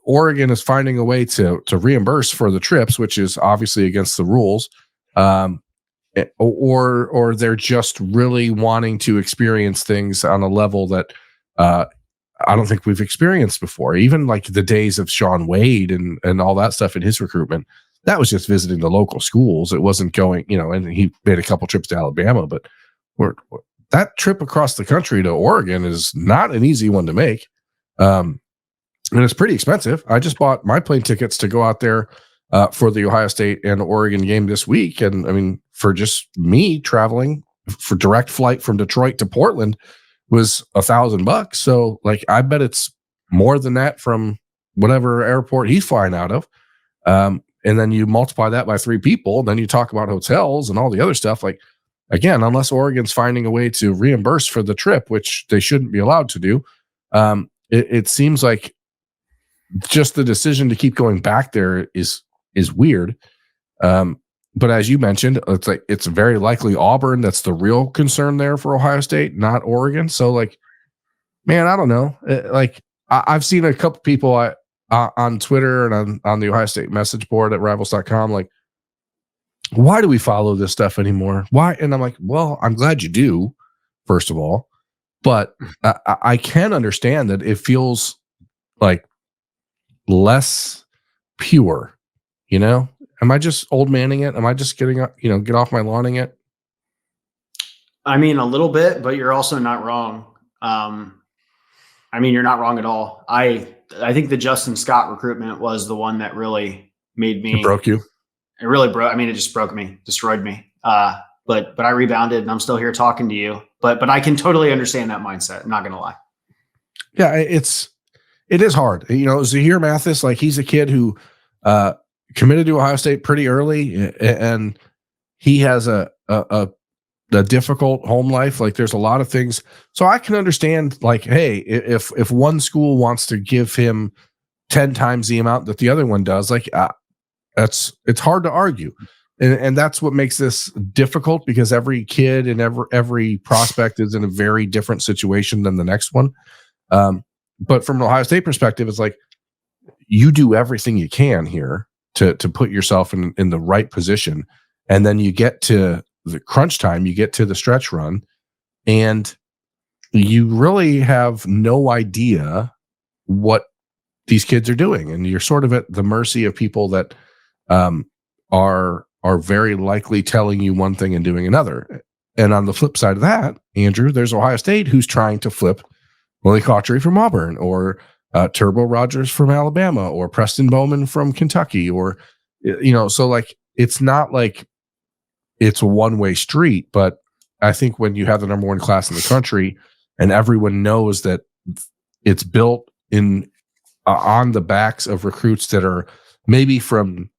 Oregon is finding a way to reimburse for the trips, which is obviously against the rules, or they're just really wanting to experience things on a level that I don't think we've experienced before. Even like the days of Sean Wade and all that stuff in his recruitment, that was just visiting the local schools. It wasn't going, and he made a couple trips to Alabama, but that trip across the country to Oregon is not an easy one to make. And it's pretty expensive. I just bought my plane tickets to go out there for the Ohio State and Oregon game this week. And I mean, for just me traveling for direct flight from Detroit to Portland was $1,000. So like, I bet it's more than that from whatever airport he's flying out of. And then you multiply that by 3 people, and then you talk about hotels and all the other stuff. Like, again, unless Oregon's finding a way to reimburse for the trip, which they shouldn't be allowed to do, it seems like just the decision to keep going back there is weird. But as you mentioned, it's very likely Auburn that's the real concern there for Ohio State, not Oregon. So like, man, I don't know. I've seen a couple people on Twitter and on the Ohio State message board at rivals.com, like, why do we follow this stuff anymore? Why? And I'm like, well, I'm glad you do, first of all, but I can understand that it feels like less pure, Am I just old manning it? Am I just getting, get off my lawning it? I mean, a little bit, but you're also not wrong. You're not wrong at all. I think the Justin Scott recruitment was the one that really made me. It broke you? It really broke. It just broke me, destroyed me. But I rebounded and I'm still here talking to you. But I can totally understand that mindset. I'm not going to lie. Yeah, it is hard. Zahir Mathis, like, he's a kid who committed to Ohio State pretty early, and he has a difficult home life. Like, there's a lot of things. So I can understand, like, hey, if one school wants to give him 10 times the amount that the other one does, like, it's hard to argue. And that's what makes this difficult, because every kid and every prospect is in a very different situation than the next one. But from an Ohio State perspective, it's like, you do everything you can here to put yourself in the right position. And then you get to the crunch time, you get to the stretch run, and you really have no idea what these kids are doing. And you're sort of at the mercy of people that are very likely telling you one thing and doing another. And on the flip side of that, Andrew, there's Ohio State who's trying to flip Malik Autry from Auburn, or Turbo Rogers from Alabama, or Preston Bowman from Kentucky, or, so like, it's not like it's a one-way street. But I think when you have the number 1 class in the country and everyone knows that it's built on the backs of recruits that are maybe from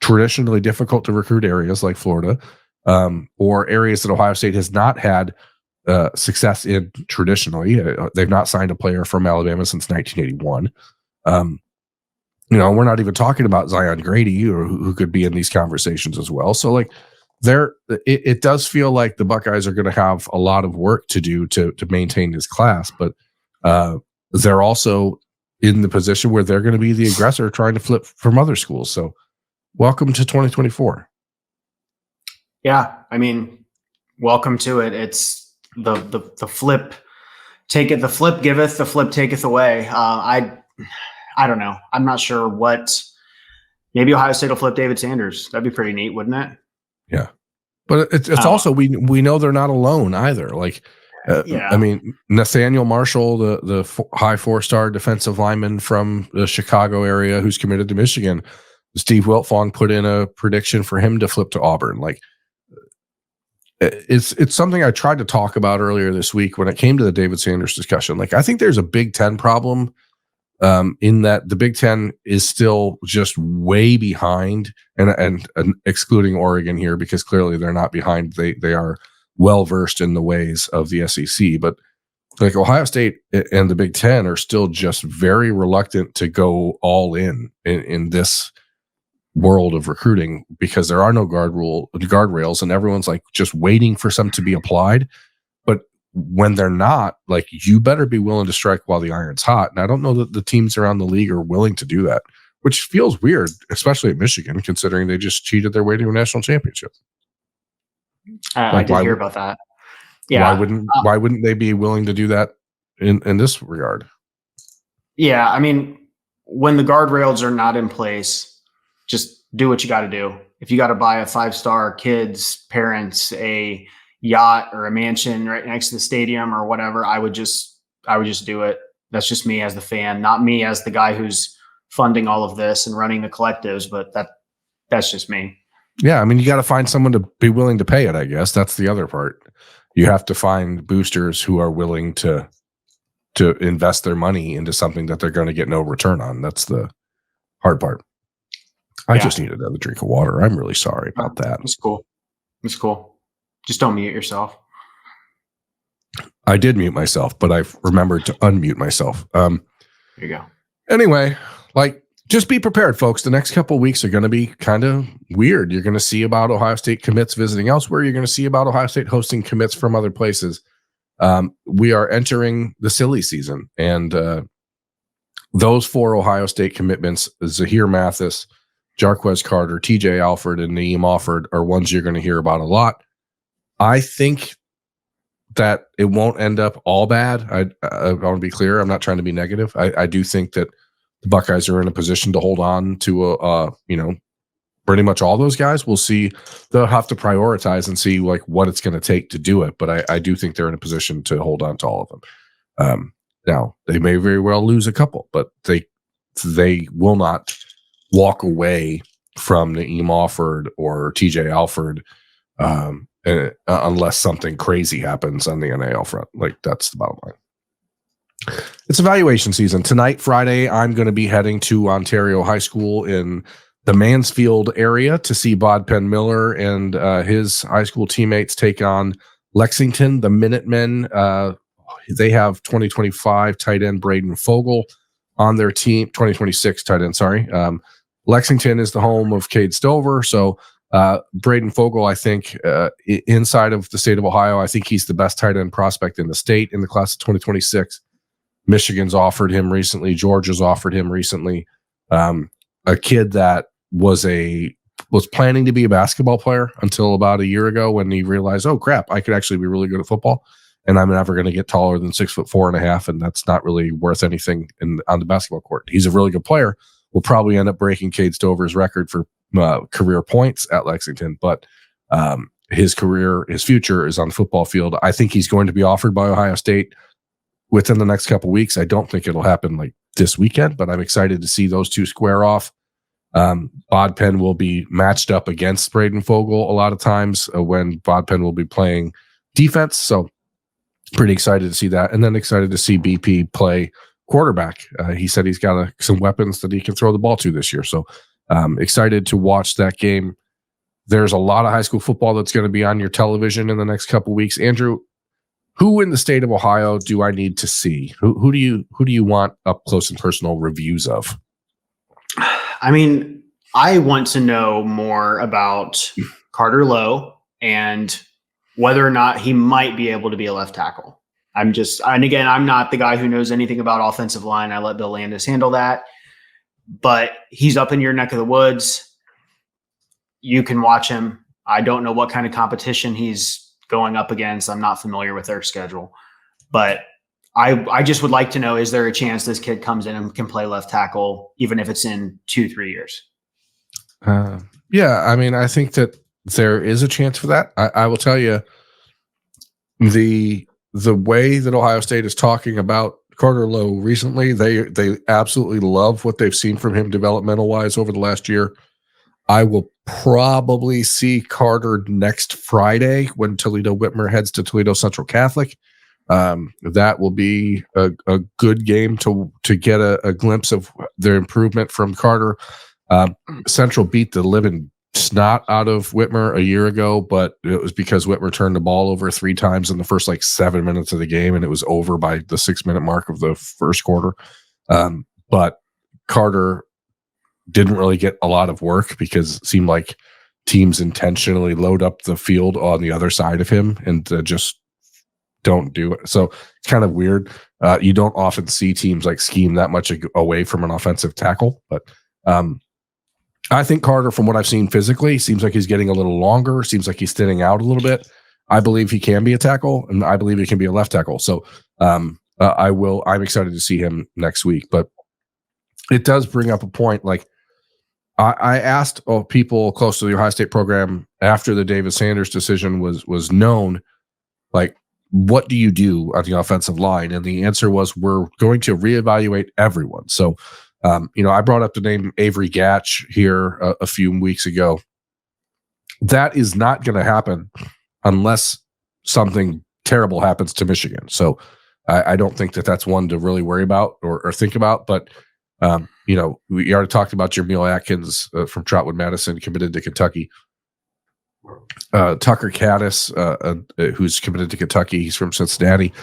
traditionally difficult to recruit areas like Florida, or areas that Ohio State has not had success in traditionally. They've not signed a player from Alabama since 1981. We're not even talking about Zion Grady, or who could be in these conversations as well. So like, it does feel like the Buckeyes are going to have a lot of work to do to maintain this class, but they're also in the position where they're going to be the aggressor trying to flip from other schools. So welcome to 2024. Yeah. Welcome to it. It's the flip, take it, the flip giveth, the flip taketh away. I don't know. I'm not sure what. Maybe Ohio State will flip David Sanders. That'd be pretty neat, wouldn't it? Yeah, but it's also we know they're not alone either. Like, I mean, Nathaniel Marshall, the high 4-star defensive lineman from the Chicago area who's committed to Michigan, Steve Wiltfong put in a prediction for him to flip to Auburn. Like, it's something I tried to talk about earlier this week when it came to the David Sanders discussion. Like, I think there's a Big Ten problem. In that the Big Ten is still just way behind, and excluding Oregon here because clearly they're not behind. They are well versed in the ways of the SEC, but like Ohio State and the Big Ten are still just very reluctant to go all in this world of recruiting because there are no guardrails, and everyone's like just waiting for some to be applied. When they're not, like, you better be willing to strike while the iron's hot. And I don't know that the teams around the league are willing to do that, which feels weird, especially at Michigan, considering they just cheated their way to a national championship. I did hear about that. Yeah. Why wouldn't they be willing to do that in this regard? Yeah. I mean, when the guardrails are not in place, just do what you got to do. If you got to buy a 5-star kids, parents, a yacht or a mansion right next to the stadium or whatever, I would just do it. That's just me as the fan, not me as the guy who's funding all of this and running the collectives, but that's just me. Yeah, I mean, you got to find someone to be willing to pay it, I guess. That's the other part. You have to find boosters who are willing to invest their money into something that they're going to get no return on. That's the hard part. I just need another drink of water. I'm really sorry about that. It's cool. Just don't mute yourself. I did mute myself, but I remembered to unmute myself. There you go. Anyway, like, just be prepared, folks. The next couple of weeks are going to be kind of weird. You're going to see about Ohio State commits visiting elsewhere. You're going to see about Ohio State hosting commits from other places. We are entering the silly season, and those 4 Ohio State commitments, Zahir Mathis, Jarquez Carter, TJ Alford, and Naeem Offord, are ones you're going to hear about a lot. I think that it won't end up all bad. I want to be clear. I'm not trying to be negative. I do think that the Buckeyes are in a position to hold on to pretty much all those guys. We'll see. They'll have to prioritize and see like what it's going to take to do it. But I do think they're in a position to hold on to all of them. Now they may very well lose a couple, but they will not walk away from Naeem Offord or TJ Alford. Unless something crazy happens on the NAL front. Like, that's the bottom line. It's evaluation season. Tonight, Friday, I'm going to be heading to Ontario High School in the Mansfield area to see Bod Penn Miller and his high school teammates take on Lexington, the Minutemen. They have 2025 tight end Braden Fogel on their team, 2026 tight end, sorry. Lexington is the home of Cade Stover, so Braden Fogel, I think, inside of the state of Ohio, I think he's the best tight end prospect in the state in the class of 2026. Michigan's offered him recently. Georgia's offered him recently. A kid that was planning to be a basketball player until about a year ago when he realized, oh crap, I could actually be really good at football, and I'm never going to get taller than 6'4.5", and that's not really worth anything on the basketball court. He's a really good player. Will probably end up breaking Cade Stover's record for career points at Lexington, but his future is on the football field. I think he's going to be offered by Ohio State within the next couple of weeks. I don't think it'll happen like this weekend, but I'm excited to see those two square off. Bod Penn will be matched up against Braden Fogel a lot of times when Bod Penn will be playing defense. So pretty excited to see that. And then excited to see BP play quarterback. He said he's got some weapons that he can throw the ball to this year. So excited to watch that game. There's a lot of high school football that's going to be on your television in the next couple of weeks. Andrew, who in the state of Ohio do I need to see? Who do you want up close and personal reviews of? I mean, I want to know more about Carter Lowe and whether or not he might be able to be a left tackle. And again, I'm not the guy who knows anything about offensive line. I let Bill Landis handle that. But he's up in your neck of the woods. You can watch him. I don't know what kind of competition he's going up against. I'm not familiar with their schedule. But I just would like to know, is there a chance this kid comes in and can play left tackle, even if it's in 2-3 years? Yeah, I mean, I think that there is a chance for that. I will tell you, the way that Ohio State is talking about Carter Lowe recently, they absolutely love what they've seen from him developmental wise over the last year. I will probably see Carter next Friday when Toledo Whitmer heads to Toledo Central Catholic. That will be a good game to get a glimpse of their improvement from Carter. Central beat the living snot out of Whitmer a year ago, but it was because Whitmer turned the ball over 3 times in the first 7 minutes of the game, and it was over by the 6-minute mark of the first quarter. But Carter didn't really get a lot of work because it seemed like teams intentionally load up the field on the other side of him and just don't do it. So it's kind of weird. You don't often see teams scheme that much away from an offensive tackle, but I think Carter, from what I've seen physically, seems like he's getting a little longer, seems like he's thinning out a little bit. I believe he can be a tackle, and I believe he can be a left tackle. So I'm excited to see him next week. But it does bring up a point. I asked people close to the Ohio State program after the David Sanders decision was known, what do you do on the offensive line? And the answer was, we're going to reevaluate everyone. So, I brought up the name Avery Gatch here a few weeks ago. That is not going to happen unless something terrible happens to Michigan. So I don't think that that's one to really worry about or think about. But, we already talked about Jameel Atkins from Trotwood Madison, committed to Kentucky. Tucker Caddis, who's committed to Kentucky. He's from Cincinnati.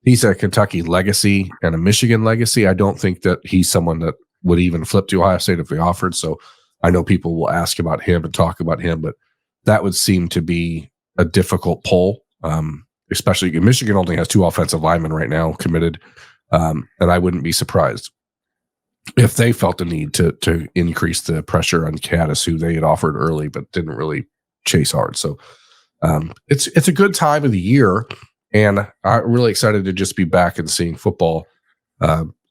He's a Kentucky legacy and a Michigan legacy. I don't think that he's someone that would even flip to Ohio State if they offered. So I know people will ask about him and talk about him, but that would seem to be a difficult pull, especially Michigan only has 2 offensive linemen right now committed. And I wouldn't be surprised if they felt the need to increase the pressure on Caddis, who they had offered early, but didn't really chase hard. So it's a good time of the year, and I'm really excited to just be back and seeing football,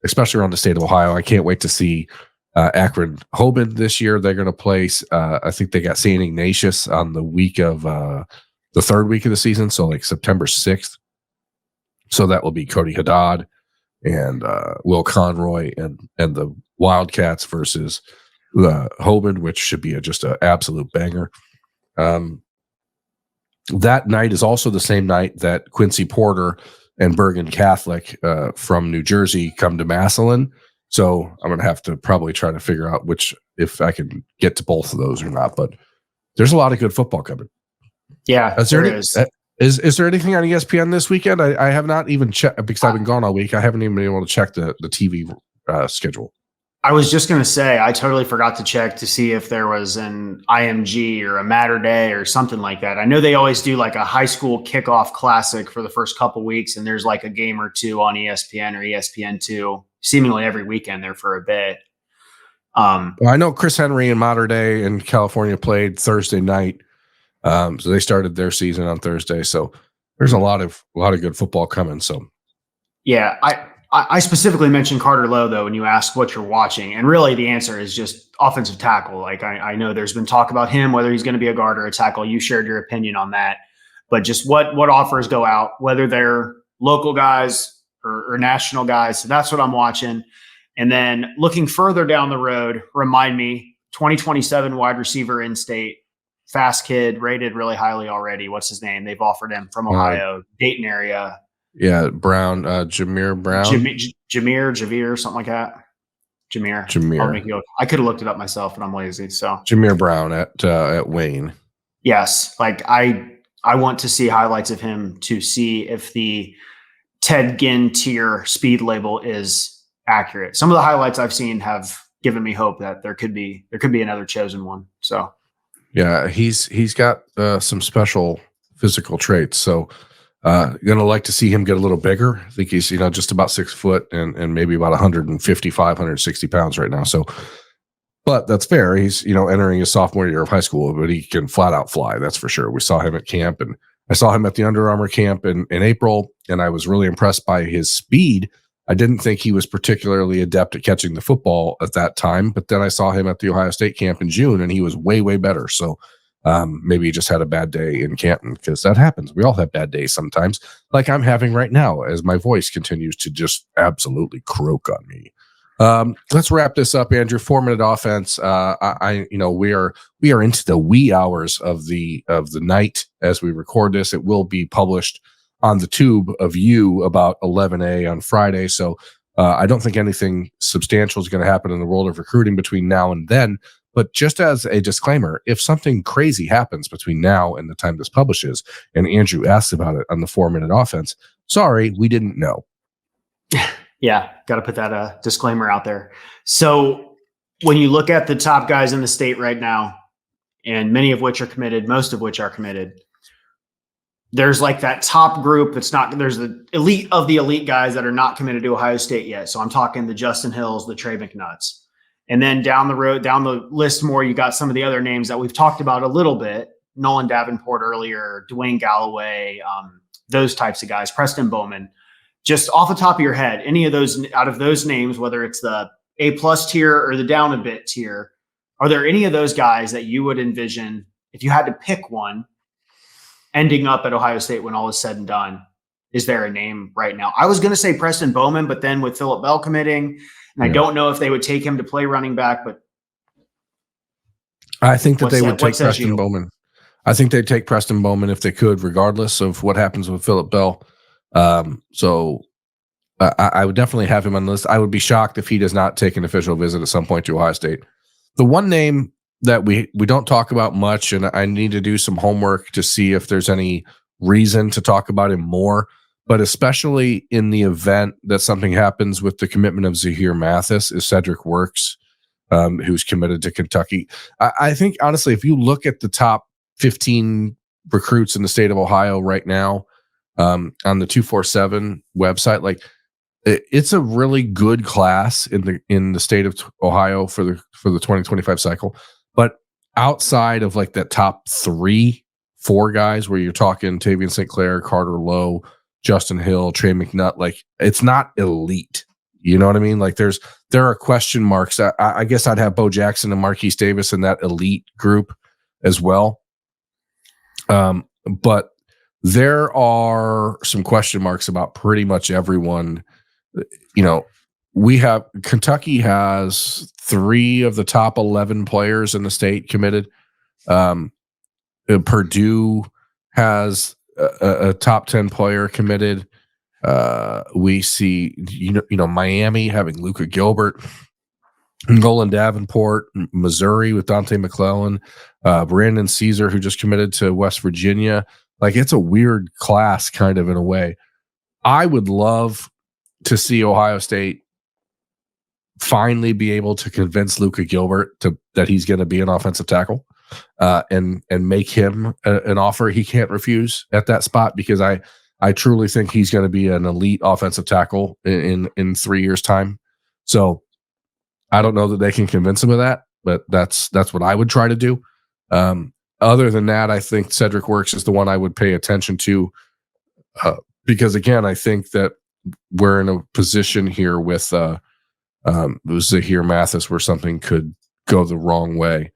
especially around the state of Ohio. I can't wait to see Akron Hoban this year. They're going to play, I think they got St. Ignatius on the week of the 3rd week of the season, so September 6th. So that will be Cody Haddad and Will Conroy and the Wildcats versus Hoban, which should be just an absolute banger. That night is also the same night that Quincy Porter and Bergen Catholic from New Jersey come to Massillon. So I'm going to have to probably try to figure out if I can get to both of those or not. But there's a lot of good football coming. Yeah, is there anything on ESPN this weekend? I have not even checked because I've been gone all week. I haven't even been able to check the TV schedule. I was just going to say, I totally forgot to check to see if there was an IMG or a Matter Day or something like that. I know they always do a high school kickoff classic for the first couple weeks, and there's a game or two on ESPN or ESPN2 seemingly every weekend there for a bit. Well, I know Chris Henry and Mater Day in California played Thursday night. So they started their season on Thursday. So there's a lot of good football coming. So yeah, I specifically mentioned Carter Lowe, though, when you asked what you're watching. And really the answer is just offensive tackle. I know there's been talk about him, whether he's going to be a guard or a tackle. You shared your opinion on that. But just what offers go out, whether they're local guys or national guys. So that's what I'm watching. And then looking further down the road, remind me, 2027 wide receiver in state, fast kid, rated really highly already. What's his name? They've offered him from Ohio, Dayton area. Yeah, Brown, Jameer Brown. Javier, something like that. Jameer. I could have looked it up myself, but I'm lazy. So Jameer Brown at Wayne. Yes, I want to see highlights of him to see if the Ted Ginn tier speed label is accurate. Some of the highlights I've seen have given me hope that there could be another chosen one. So yeah, he's got some special physical traits. So gonna like to see him get a little bigger. I think he's just about 6 foot and maybe about 155, 160 pounds right now. So, but that's fair. He's entering his sophomore year of high school, but he can flat out fly. That's for sure. We saw him at camp, and I saw him at the Under Armour camp in April, and I was really impressed by his speed. I didn't think he was particularly adept at catching the football at that time, but then I saw him at the Ohio State camp in June, and he was way, way better. So maybe he just had a bad day in Canton, because that happens. We all have bad days sometimes, like I'm having right now as my voice continues to just absolutely croak on me. Let's wrap this up, Andrew. 4-minute offense. We are into the wee hours of the night as we record this. It will be published on the tube of you about 11 on Friday. So I don't think anything substantial is going to happen in the world of recruiting between now and then. But just as a disclaimer, if something crazy happens between now and the time this publishes, and Andrew asks about it on the 4-minute offense, sorry, we didn't know. Yeah, got to put that disclaimer out there. So when you look at the top guys in the state right now, and many of which are committed, most of which are committed, there's like that top group that's not, there's the elite of the elite guys that are not committed to Ohio State yet. So I'm talking the Justin Hills, the Trey McNutts. And then down the road, down the list more, you got some of the other names that we've talked about a little bit. Nolan Davenport earlier, Dwayne Galloway, those types of guys, Preston Bowman. Just off the top of your head, any of those out of those names, whether it's the A+ tier or the down a bit tier, are there any of those guys that you would envision, if you had to pick one, ending up at Ohio State when all is said and done? Is there a name right now? I was going to say Preston Bowman, but then with Phillip Bell committing, and I don't know if they would take him to play running back, but I think that they would take Preston Bowman. I think they'd take Preston Bowman if they could, regardless of what happens with Phillip Bell. So I would definitely have him on the list. I would be shocked if he does not take an official visit at some point to Ohio State. The one name that we don't talk about much, and I need to do some homework to see if there's any reason to talk about him more, but especially in the event that something happens with the commitment of Zahir Mathis, is Cedric Works, who's committed to Kentucky. I think, honestly, if you look at the top 15 recruits in the state of Ohio right now, on the 247 website, like it's a really good class in the state of Ohio for the 2025 cycle. But outside of like that top 3-4 guys, where you're talking Tavian St. Clair, Carter Lowe, Justin Hill, Trey McNutt, like it's not elite. You know what I mean? Like there are question marks. I guess I'd have Bo Jackson and Marquise Davis in that elite group as well. But there are some question marks about pretty much everyone. You know, Kentucky has 3 of the top 11 players in the state committed. Purdue has a top 10 player committed. We see, Miami having Luka Gilbert, Nolan Davenport, Missouri with Dante McClellan, Brandon Caesar, who just committed to West Virginia. Like, it's a weird class kind of in a way. I would love to see Ohio State finally be able to convince Luka Gilbert that he's going to be an offensive tackle, and make him an offer he can't refuse at that spot, because I truly think he's going to be an elite offensive tackle in 3 years' time. So I don't know that they can convince him of that, but that's what I would try to do. Other than that, I think Cedric Works is the one I would pay attention to, because again, I think that we're in a position here with Zahir Mathis where something could go the wrong way.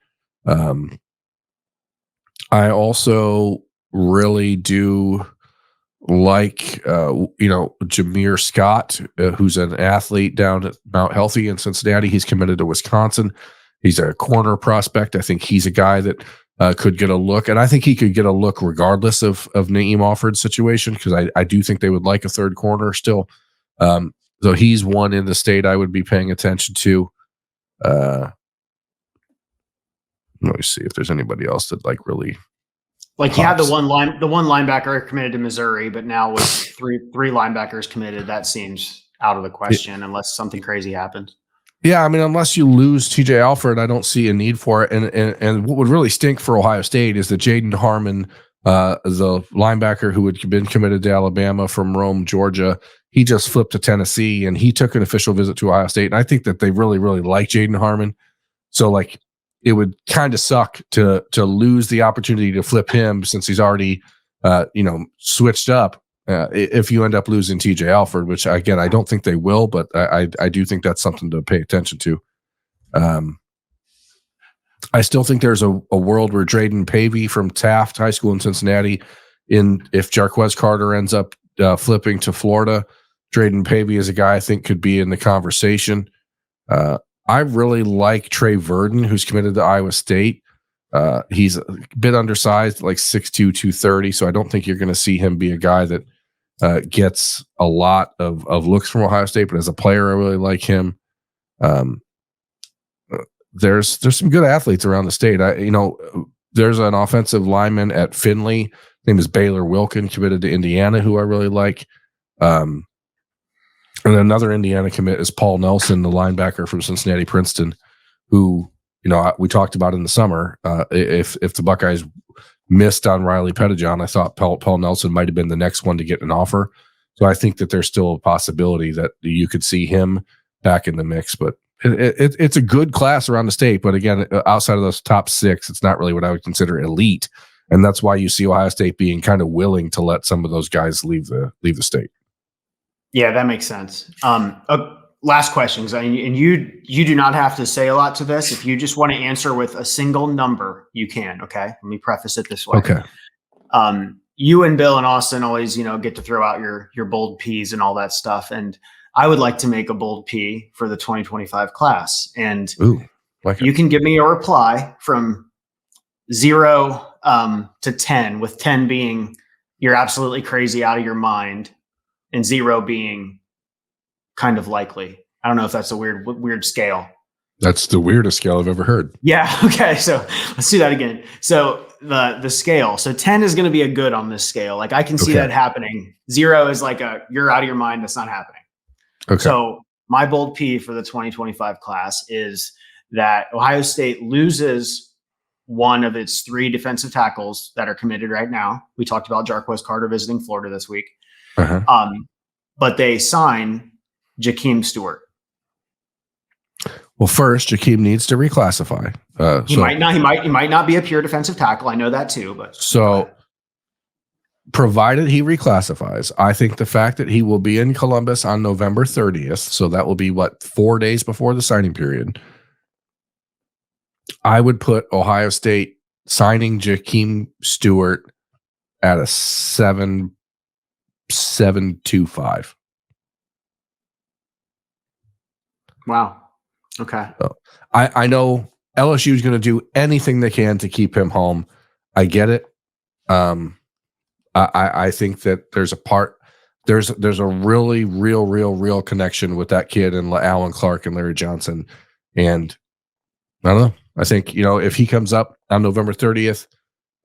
I also really do like, Jameer Scott, who's an athlete down at Mount Healthy in Cincinnati. He's committed to Wisconsin. He's a corner prospect. I think he's a guy that could get a look, and I think he could get a look regardless of Naeem Alford's situation, because I do think they would like a third corner still. So he's one in the state I would be paying attention to. Let me see if there's anybody else that really. Like, you had the one linebacker committed to Missouri, but now with three linebackers committed, that seems out of the question unless something crazy happens. Yeah, I mean, unless you lose TJ Alford, I don't see a need for it. And what would really stink for Ohio State is that Jaden Harmon, the linebacker who had been committed to Alabama from Rome, Georgia, he just flipped to Tennessee, and he took an official visit to Ohio State. And I think that they really, really like Jaden Harmon. So, it would kind of suck to lose the opportunity to flip him, since he's already switched up. If you end up losing TJ Alford, which again, I don't think they will, but I do think that's something to pay attention to. I still think there's a world where Drayden Pavey from Taft High School in Cincinnati, if Jarquez Carter ends up flipping to Florida, Drayden Pavey is a guy I think could be in the conversation. I really like Trey Verdon, who's committed to Iowa State. He's a bit undersized, like 6'2", 230, so I don't think you're going to see him be a guy that gets a lot of looks from Ohio State, but as a player, I really like him. There's some good athletes around the state. There's an offensive lineman at Findlay. His name is Baylor Wilkin, committed to Indiana, who I really like. And another Indiana commit is Paul Nelson, the linebacker from Cincinnati Princeton, who we talked about in the summer. If the Buckeyes missed on Riley Pettijohn, I thought Paul Nelson might have been the next one to get an offer. So I think that there's still a possibility that you could see him back in the mix. But it's a good class around the state. But again, outside of those top 6, it's not really what I would consider elite. And that's why you see Ohio State being kind of willing to let some of those guys leave the state. Yeah, that makes sense. Last questions. And you do not have to say a lot to this. If you just want to answer with a single number, you can. Okay. Let me preface it this way. Okay. You and Bill and Austin always, get to throw out your bold P's and all that stuff. And I would like to make a bold P for the 2025 class. And you can give me a reply from 0 to 10, with 10 being you're absolutely crazy out of your mind and 0 being kind of likely. I don't know if that's a weird scale. That's the weirdest scale I've ever heard. Yeah. Okay. So let's do that again. So the scale. So 10 is going to be a good on this scale. Like I can see that happening. 0 is like you're out of your mind. That's not happening. Okay. So my bold P for the 2025 class is that Ohio State loses one of its 3 defensive tackles that are committed right now. We talked about Jarquez Carter visiting Florida this week. Uh-huh. But they sign Jakeem Stewart. Well, first, Jakeem needs to reclassify. He might not be a pure defensive tackle. I know that too. But provided he reclassifies, I think the fact that he will be in Columbus on November 30th, so that will be 4 days before the signing period. I would put Ohio State signing Jakeem Stewart at a 7.25. Wow. Okay. So I know LSU is going to do anything they can to keep him home. I get it. I think that there's a really real connection with that kid and Alan Clark and Larry Johnson. And I don't know. I think, if he comes up on November 30th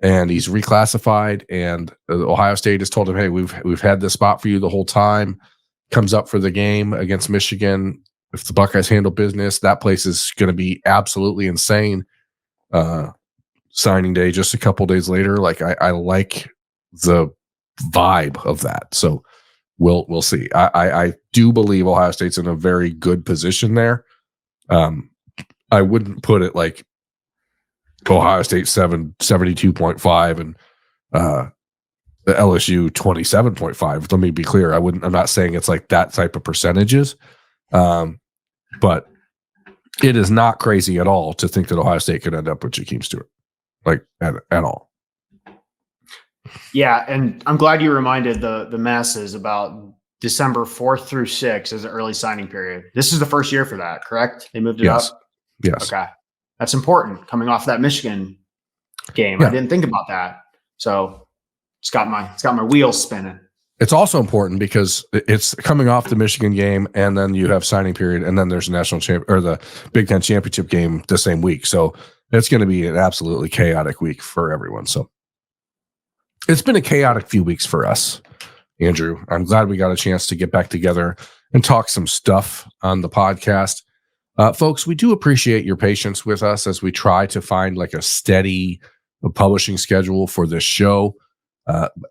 and he's reclassified and Ohio State has told him, hey, we've had this spot for you the whole time, comes up for the game against Michigan. If the Buckeyes handle business, that place is going to be absolutely insane. Signing day just a couple days later. Like I like the vibe of that. So we'll see. I do believe Ohio State's in a very good position there. I wouldn't put it like Ohio State 72.5 and the LSU 27.5. Let me be clear. I'm not saying it's like that type of percentages. But it is not crazy at all to think that Ohio State could end up with Jakeem Stewart, like at all. Yeah, and I'm glad you reminded the masses about December 4th through 6th as an early signing period. This is the first year for that, correct? They moved it up? Yes. Okay. That's important coming off that Michigan game. Yeah. I didn't think about that. So it's got my wheels spinning. It's also important because it's coming off the Michigan game, and then you have signing period, and then there's a national or the Big Ten championship game the same week. So it's going to be an absolutely chaotic week for everyone. So it's been a chaotic few weeks for us, Andrew. I'm glad we got a chance to get back together and talk some stuff on the podcast. Folks, we do appreciate your patience with us as we try to find like a steady publishing schedule for this show.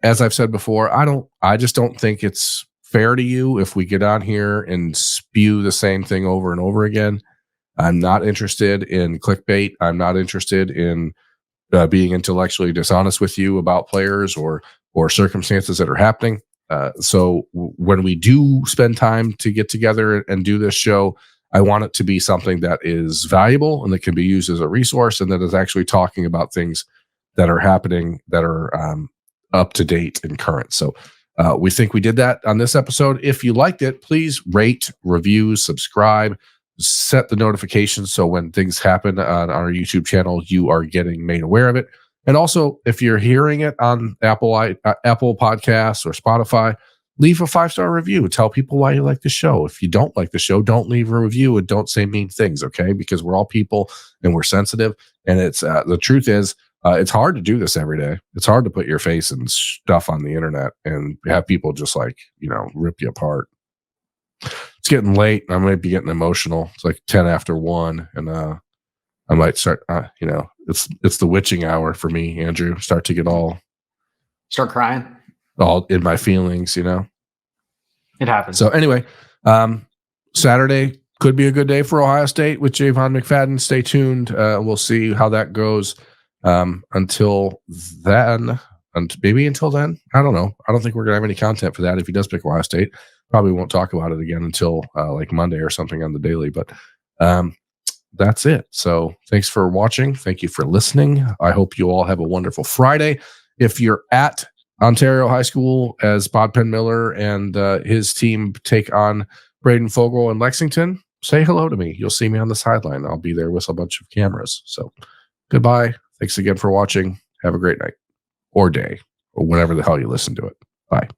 As I've said before, I just don't think it's fair to you if we get on here and spew the same thing over and over again. I'm not interested in clickbait. I'm not interested in being intellectually dishonest with you about players or or circumstances that are happening. So when we do spend time to get together and do this show, I want it to be something that is valuable and that can be used as a resource, and that is actually talking about things that are happening that are up to date and current. So we think we did that on this episode. If you liked it, please rate, review, subscribe, set the notifications so when things happen on our YouTube channel, you are getting made aware of it. And also, if you're hearing it on Apple Podcasts or Spotify, leave a 5-star review. Tell people why you like the show. If you don't like the show, don't leave a review and don't say mean things, okay? Because we're all people and we're sensitive. And it's the truth is, it's hard to do this every day. It's hard to put your face and stuff on the internet and have people just like, rip you apart. It's getting late and I might be getting emotional. It's like 10 after 1 and I might start, it's the witching hour for me, Andrew. Start crying. All in my feelings, It happens. So anyway, Saturday could be a good day for Ohio State with Javon McFadden. Stay tuned. We'll see how that goes. Until then, and maybe until then, I don't know. I don't think we're gonna have any content for that. If he does pick Ohio State, probably won't talk about it again until like Monday or something on the daily. But that's it. So thanks for watching. Thank you for listening. I hope you all have a wonderful Friday. If you're at Ontario High School as Bob Penn Miller and his team take on Braden Fogel in Lexington, say hello to me. You'll see me on the sideline. I'll be there with a bunch of cameras. So goodbye. Thanks again for watching. Have a great night or day or whenever the hell you listen to it. Bye.